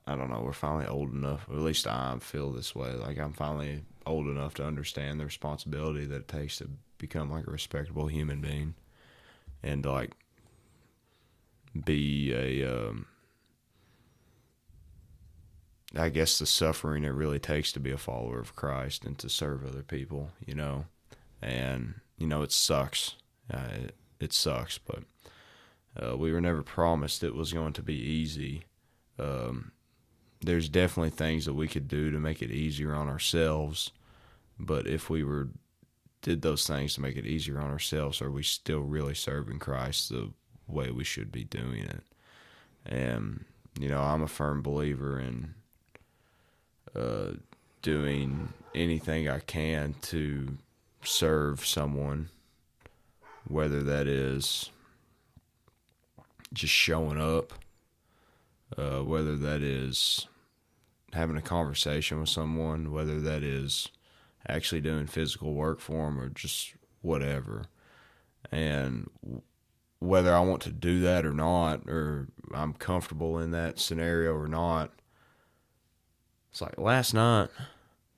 I don't know, we're finally old enough, or at least I feel this way, like I'm finally old enough to understand the responsibility that it takes to become like a respectable human being and to like be I guess the suffering it really takes to be a follower of Christ and to serve other people, and it sucks. It sucks, but we were never promised it was going to be easy. There's definitely things that we could do to make it easier on ourselves, but if we did those things to make it easier on ourselves, are we still really serving Christ the way we should be doing it? And I'm a firm believer in doing anything I can to serve someone, whether that is just showing up, whether that is having a conversation with someone, whether that is actually doing physical work for them or just whatever. And whether I want to do that or not, or I'm comfortable in that scenario or not, it's like last night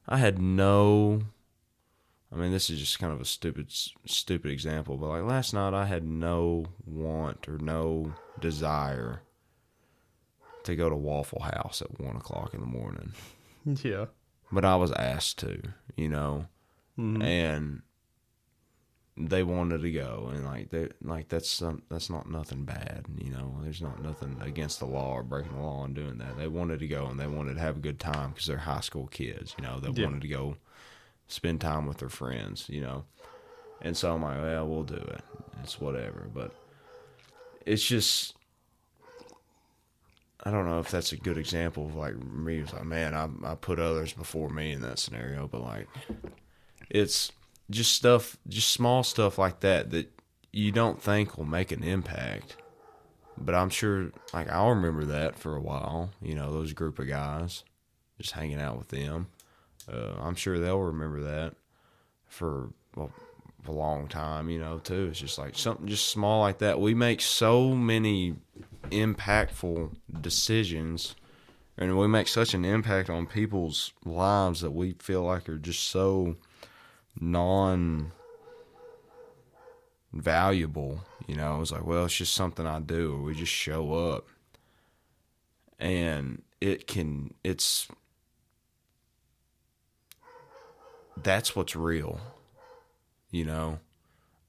I had this is just kind of a stupid example, but like last night I had no want or no desire to go to Waffle House at 1:00 in the morning. Yeah. But I was asked to, Mm-hmm. and they wanted to go, and that's not nothing bad, There's not nothing against the law or breaking the law and doing that. They wanted to go and they wanted to have a good time because they're high school kids, They wanted to go spend time with their friends, And so I'm like, well, we'll do it. It's whatever, but it's just, I don't know if that's a good example of like me. It's like, man, I put others before me in that scenario, but like, it's just small stuff like that you don't think will make an impact. But I'm sure, like, I'll remember that for a while, those group of guys, just hanging out with them. I'm sure they'll remember that for a long time, too. It's just like something just small like that. We make so many impactful decisions, and we make such an impact on people's lives that we feel like are just so non-valuable. It's like, well, it's just something I do, or we just show up. And that's what's real,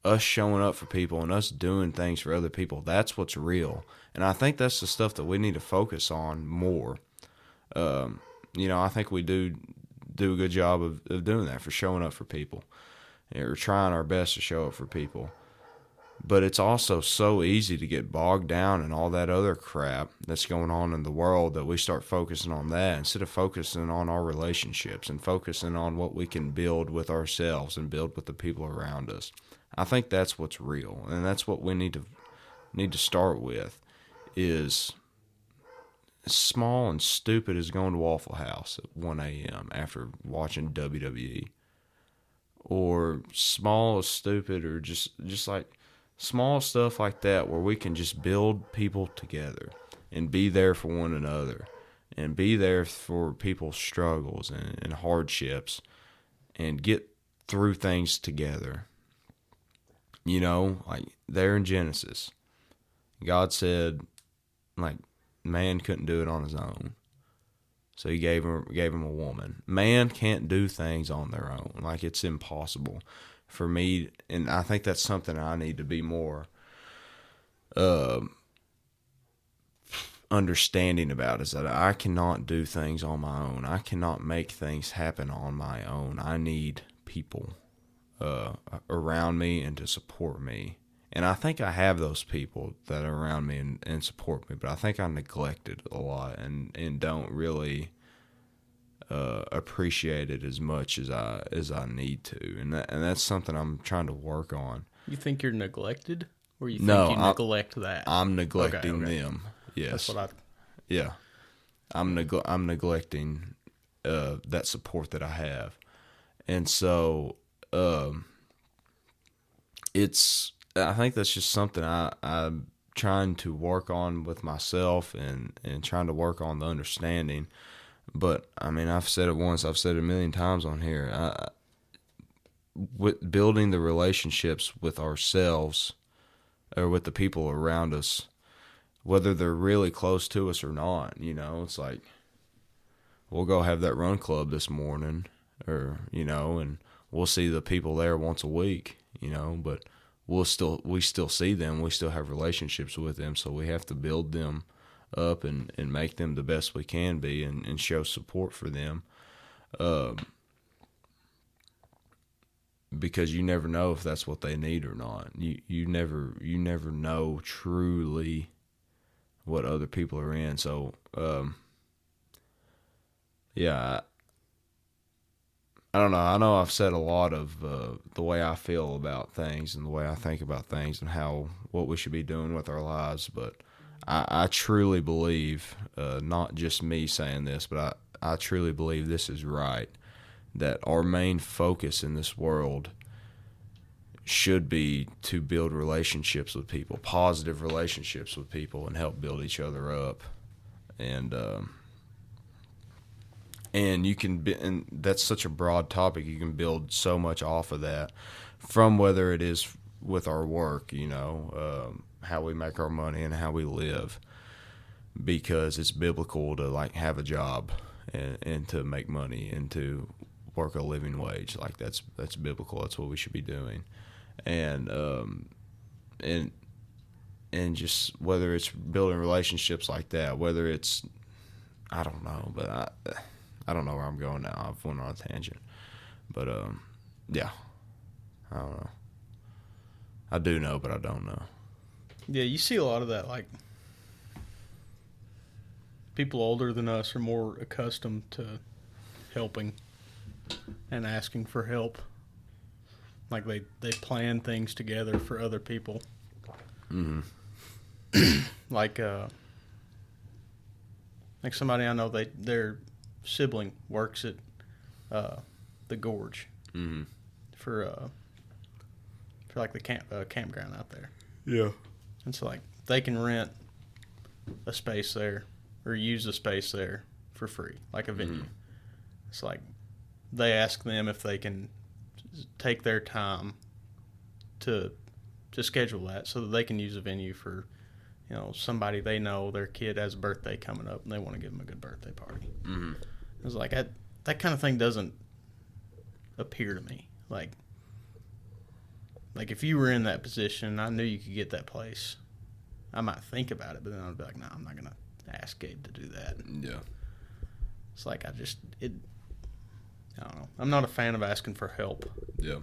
us showing up for people and us doing things for other people. That's what's real. And I think that's the stuff that we need to focus on more. I think we do a good job of doing that, for showing up for people. We're trying our best to show up for people. But it's also so easy to get bogged down in all that other crap that's going on in the world that we start focusing on that instead of focusing on our relationships and focusing on what we can build with ourselves and build with the people around us. I think that's what's real, and that's what we need to start with, is as small and stupid as going to Waffle House at 1 a.m. after watching WWE, or small as stupid, or just like small stuff like that where we can just build people together and be there for one another and be there for people's struggles and hardships and get through things together. Like there in Genesis, God said, like, man couldn't do it on his own. So he gave him a woman. Man can't do things on their own. Like, it's impossible for me, and I think that's something I need to be more understanding about, is that I cannot do things on my own. I cannot make things happen on my own. I need people around me and to support me. And I think I have those people that are around me and support me, but I think I neglect it a lot and don't really appreciate it as much as I need to. And that's something I'm trying to work on. You think you're neglected, or you think you neglect that? I'm neglecting them. Yes. That's what Yeah. I'm neglecting that support that I have. And so, I think that's just something I'm trying to work on with myself and trying to work on the understanding. But, I mean, I've said it once, I've said it a million times on here. With building the relationships with ourselves or with the people around us, whether they're really close to us or not, it's like, we'll go have that run club this morning or, and we'll see the people there once a week, but we still see them. We still have relationships with them. So we have to build them up and make them the best we can be and show support for them. Because you never know if that's what they need or not. You never know truly what other people are in. So, yeah, I don't know. I know I've said a lot of the way I feel about things and the way I think about things and what we should be doing with our lives, but I truly believe, not just me saying this, but I truly believe this is right, that our main focus in this world should be to build relationships with people, positive relationships with people, and help build each other up. And you can be, and that's such a broad topic. You can build so much off of that, from whether it is with our work, how we make our money and how we live, because it's biblical to like have a job and to make money and to work a living wage. Like that's biblical. That's what we should be doing. And just whether it's building relationships like that, whether it's, I don't know, but I don't know where I'm going now. I've went on a tangent, but yeah, I don't know. I do know, but I don't know. Yeah, you see a lot of that. Like, people older than us are more accustomed to helping and asking for help. Like, they plan things together for other people. Mm-hmm. Like somebody I know, their sibling works at the Gorge. Mm-hmm. for like the campground out there. Yeah. And so like they can rent a space there or use a space there for free, like a venue. Mm-hmm. It's like they ask them if they can take their time to schedule that so that they can use a venue for, somebody they know, their kid has a birthday coming up and they want to give them a good birthday party. Mm-hmm. It's like that kind of thing doesn't appeal to me. Like if you were in that position and I knew you could get that place, I might think about it, but then I'd be like, no, I'm not going to ask Gabe to do that. Yeah. It's like I don't know. I'm not a fan of asking for help. Yeah.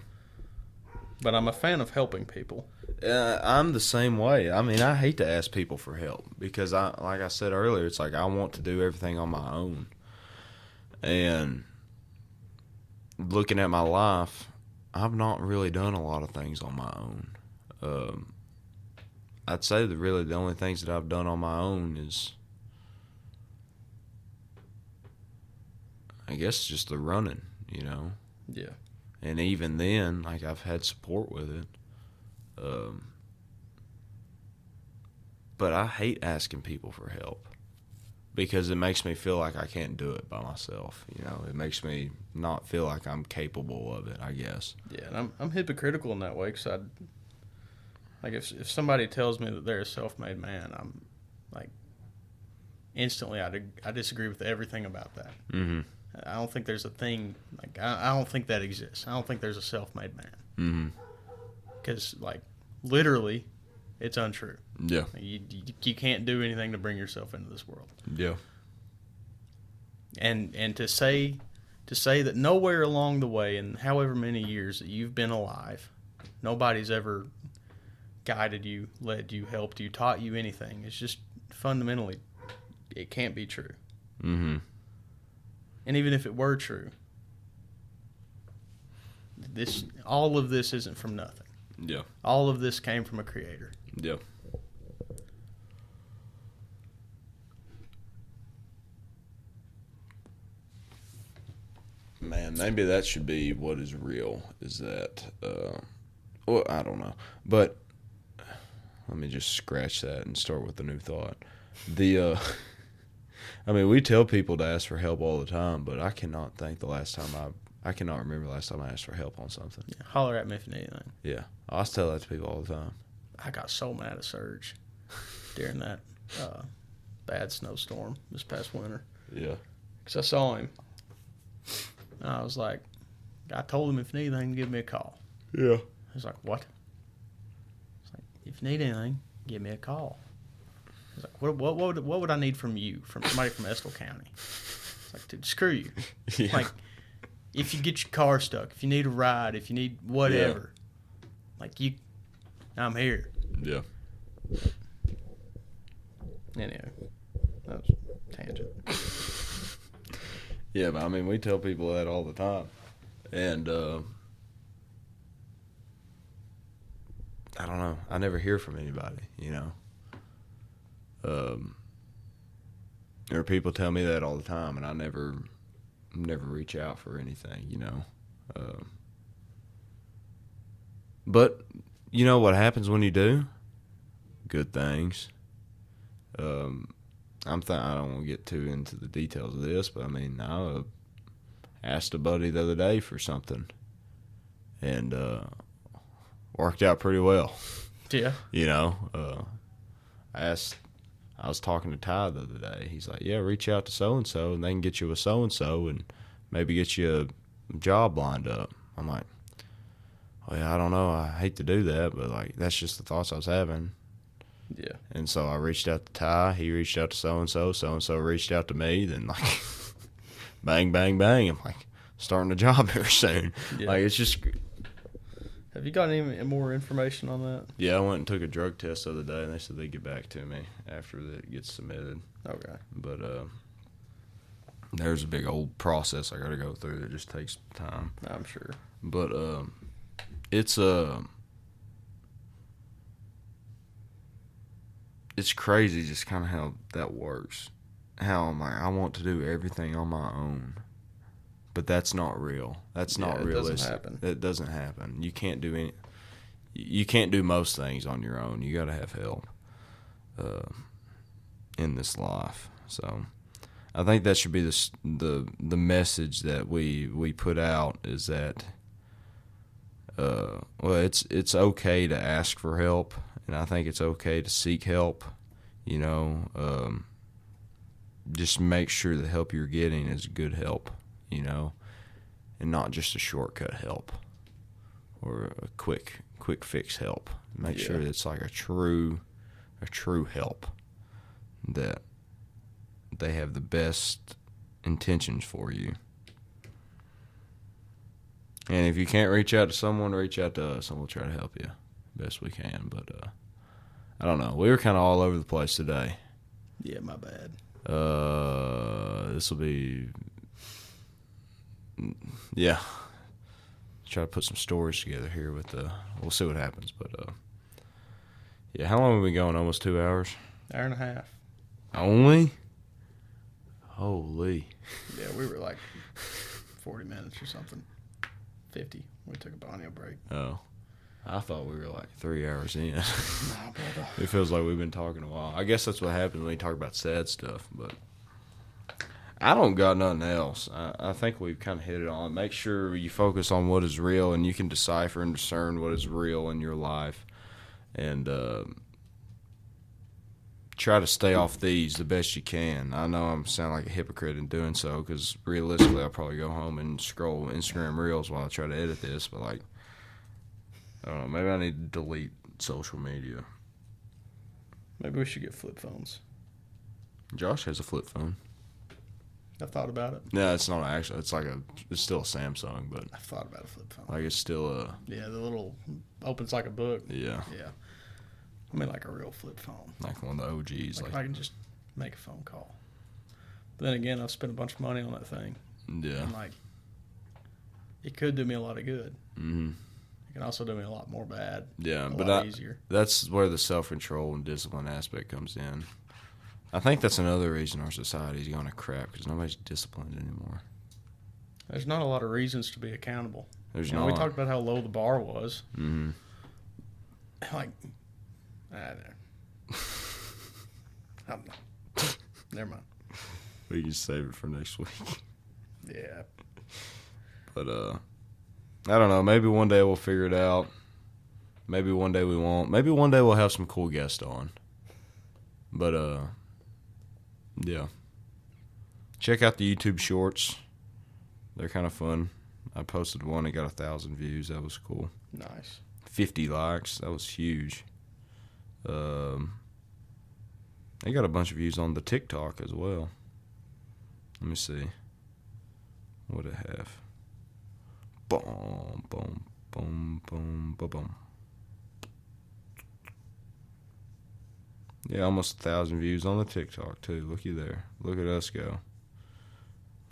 But I'm a fan of helping people. I'm the same way. I mean, I hate to ask people for help because, like I said earlier, it's like I want to do everything on my own. And looking at my life, I've not really done a lot of things on my own. I'd say that really the only things that I've done on my own is, I guess, just the running, Yeah. And even then, like, I've had support with it. But I hate asking people for help because it makes me feel like I can't do it by myself. It makes me not feel like I'm capable of it, I guess. Yeah, and I'm hypocritical in that way because if somebody tells me that they're a self-made man, I'm like, instantly I disagree with everything about that. Mm-hmm. I don't think there's a thing, like, I don't think that exists. I don't think there's a self-made man. Because, like, literally, it's untrue. Yeah. You can't do anything to bring yourself into this world. Yeah. And to say that nowhere along the way in however many years that you've been alive, nobody's ever guided you, led you, helped you, taught you anything. It's just fundamentally, it can't be true. Mm-hmm. And even if it were true, all of this isn't from nothing. Yeah. All of this came from a creator. Yeah. Man, maybe that should be what is real. Is that, well, I don't know. But let me just scratch that and start with a new thought. I mean, we tell people to ask for help all the time, but I cannot remember the last time I asked for help on something. Yeah, holler at me if you need anything. Yeah, I tell that to people all the time. I got so mad at Surge during that bad snowstorm this past winter. Yeah. Because I saw him. And I was like, I told him if you need anything, give me a call. Yeah. He was like, what? It's like, if you need anything, give me a call. He's like, what would I need from you, from somebody from Estill County? It's like, dude, screw you. Yeah. Like, if you get your car stuck, if you need a ride, if you need whatever, like I'm here. Yeah. Anyway, that was a tangent. Yeah, but I mean, we tell people that all the time. And, I don't know. I never hear from anybody, you know. Or people tell me that all the time, and I never reach out for anything, you know. But you know what happens when you do? Good things. I don't want to get too into the details of this, but I mean, I asked a buddy the other day for something, and worked out pretty well. Yeah. You know, I was talking to Ty the other day. He's like, yeah, reach out to so-and-so, and they can get you with so-and-so and maybe get you a job lined up. I'm like, well, yeah, I don't know. I hate to do that, but, like, that's just the thoughts I was having. Yeah. And so I reached out to Ty. He reached out to so-and-so. So-and-so reached out to me. Then, like, bang, bang, bang. I'm like, starting a job here soon. Yeah. Like, it's just... Have you got any more information on that? Yeah, I went and took a drug test the other day, and they said they'd get back to me after it gets submitted. Okay. But there's a big old process I got to go through that just takes time. I'm sure. But it's crazy just kind of how that works. How I'm like, I want to do everything on my own. But that's not real. That's not realistic. It doesn't happen. You can't do You can't do most things on your own. You got to have help in this life. So, I think that should be the message that we put out is that it's okay to ask for help, and I think it's okay to seek help. You know, just make sure the help you're getting is good help. You know, and not just a shortcut help or a quick fix help. Make sure that it's like a true help, that they have the best intentions for you. And if you can't reach out to someone, reach out to us, and we'll try to help you best we can. But I don't know. We were kind of all over the place today. Yeah, my bad. This will be... Yeah. Try to put some stories together here with we'll see what happens, but yeah, how long have we been going? Almost 2 hours? Hour and a half. Only? Holy. Yeah, we were like 40 minutes or something. 50. We took a audio break. Oh. I thought we were like 3 hours in. Nah, brother. It feels like we've been talking a while. I guess that's what happens when you talk about sad stuff, but I don't got nothing else. I think we've kind of hit it on. Make sure you focus on what is real, and you can decipher and discern what is real in your life. And try to stay off these the best you can. I know I'm sounding like a hypocrite in doing so, because realistically I'll probably go home and scroll Instagram Reels while I try to edit this. But, like, I don't know. Maybe I need to delete social media. Maybe we should get flip phones. Josh has a flip phone. I've thought about it. No, it's not actually. It's still a Samsung, but I've thought about a flip phone. like it's still a. Yeah, the little opens like a book. Yeah. Yeah. I mean, like a real flip phone. Like one of the OGs. Like if I can just make a phone call. But then again, I've spent a bunch of money on that thing. Yeah. And, like, it could do me a lot of good. Mm-hmm. It can also do me a lot more bad. Yeah, a lot easier. That's where the self-control and discipline aspect comes in. I think that's another reason our society is going to crap, because nobody's disciplined anymore. There's not a lot of reasons to be accountable. There's We not. talked about how low the bar was. Mm-hmm. Like, never mind. We can save it for next week. Yeah. But I don't know. Maybe one day we'll figure it out. Maybe one day we won't. Maybe one day we'll have some cool guests on. But yeah. Check out the YouTube shorts. They're kind of fun. I posted one. It got 1,000 views. That was cool. Nice. 50 likes. That was huge. They got a bunch of views on the TikTok as well. Let me see. What it have? Boom, boom, boom, boom, boom, boom. Yeah, almost 1,000 views on the TikTok too. Looky there. Look at us go.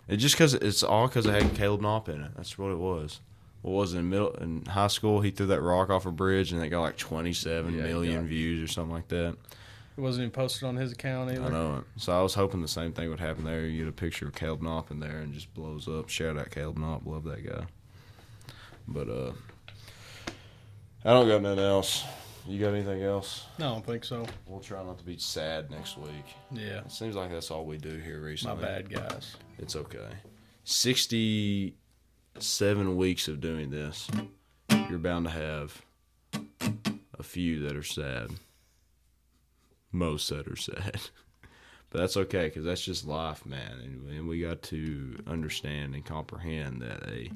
It's just because it's all because I had Caleb Knopp in it. That's what it was. What was it in high school? He threw that rock off a bridge and it got like 27 million views or something like that. It wasn't even posted on his account either. I know it. So I was hoping the same thing would happen there. You get a picture of Caleb Knopp in there and it just blows up. Shout out Caleb Knopp. Love that guy. But I don't got nothing else. You got anything else? No, I don't think so. We'll try not to be sad next week. Yeah. It seems like that's all we do here recently. My bad, guys. It's okay. 67 weeks of doing this. You're bound to have a few that are sad. Most that are sad. But that's okay, because that's just life, man. And we got to understand and comprehend that it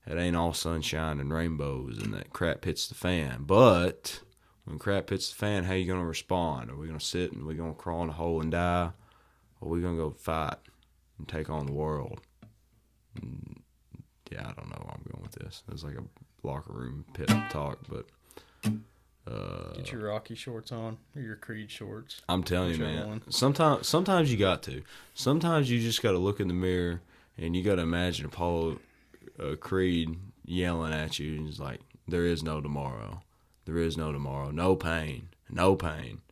ain't all sunshine and rainbows and that crap hits the fan. But when crap hits the fan, how you going to respond? Are we going to sit and we going to crawl in a hole and die? Or are we going to go fight and take on the world? And yeah, I don't know where I'm going with this. It's like a locker room pit talk, but... Get your Rocky shorts on, or your Creed shorts. I'm telling you, man. Sometimes you got to. Sometimes you just got to look in the mirror and you got to imagine Apollo Creed yelling at you, and it's like, there is no tomorrow. There is no tomorrow. No pain. No pain.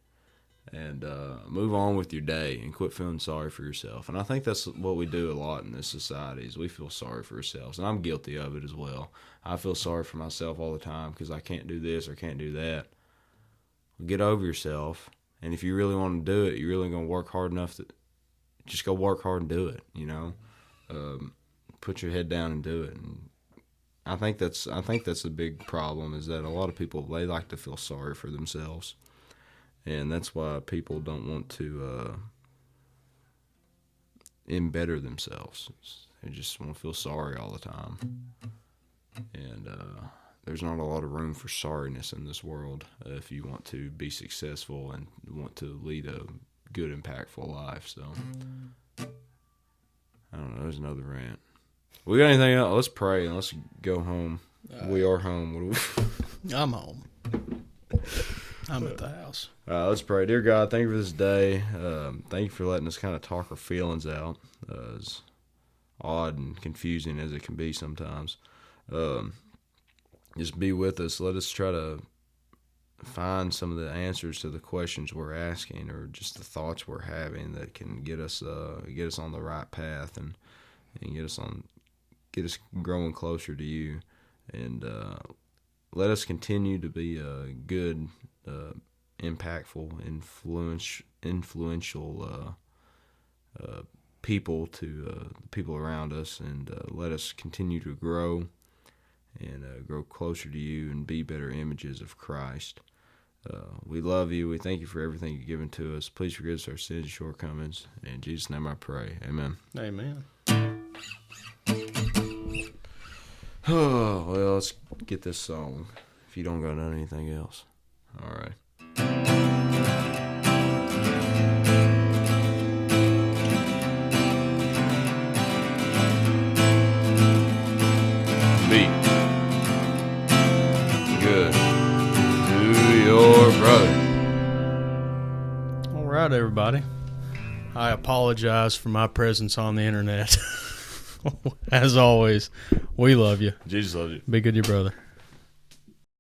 And move on with your day and quit feeling sorry for yourself. And I think that's what we do a lot in this society is we feel sorry for ourselves. And I'm guilty of it as well. I feel sorry for myself all the time because I can't do this or can't do that. Get over yourself. And if you really want to do it, you're really going to work hard enough that just go work hard and do it, you know. Put your head down and do it. And I think that's a big problem is that a lot of people, they like to feel sorry for themselves. And that's why people don't want to embetter themselves. They just want to feel sorry all the time. And there's not a lot of room for sorriness in this world if you want to be successful and want to lead a good, impactful life. So, I don't know. There's another rant. We got anything else? Let's pray and let's go home. We are home. I'm home. I'm at the house. Let's pray. Dear God, thank you for this day. Thank you for letting us kind of talk our feelings out, as odd and confusing as it can be sometimes. Just be with us. Let us try to find some of the answers to the questions we're asking, or just the thoughts we're having that can get us on the right path and get us growing closer to you. And let us continue to be good, impactful, influential people to the people around us, and let us continue to grow and grow closer to you and be better images of Christ. We love you. We thank you for everything you've given to us. Please forgive us our sins and shortcomings. In Jesus' name I pray. Amen. Amen. Oh, well, let's get this song. If you don't got anything else. All right. Be good to your brother. All right, everybody. I apologize for my presence on the internet. As always, we love you. Jesus loves you. Be good to your brother.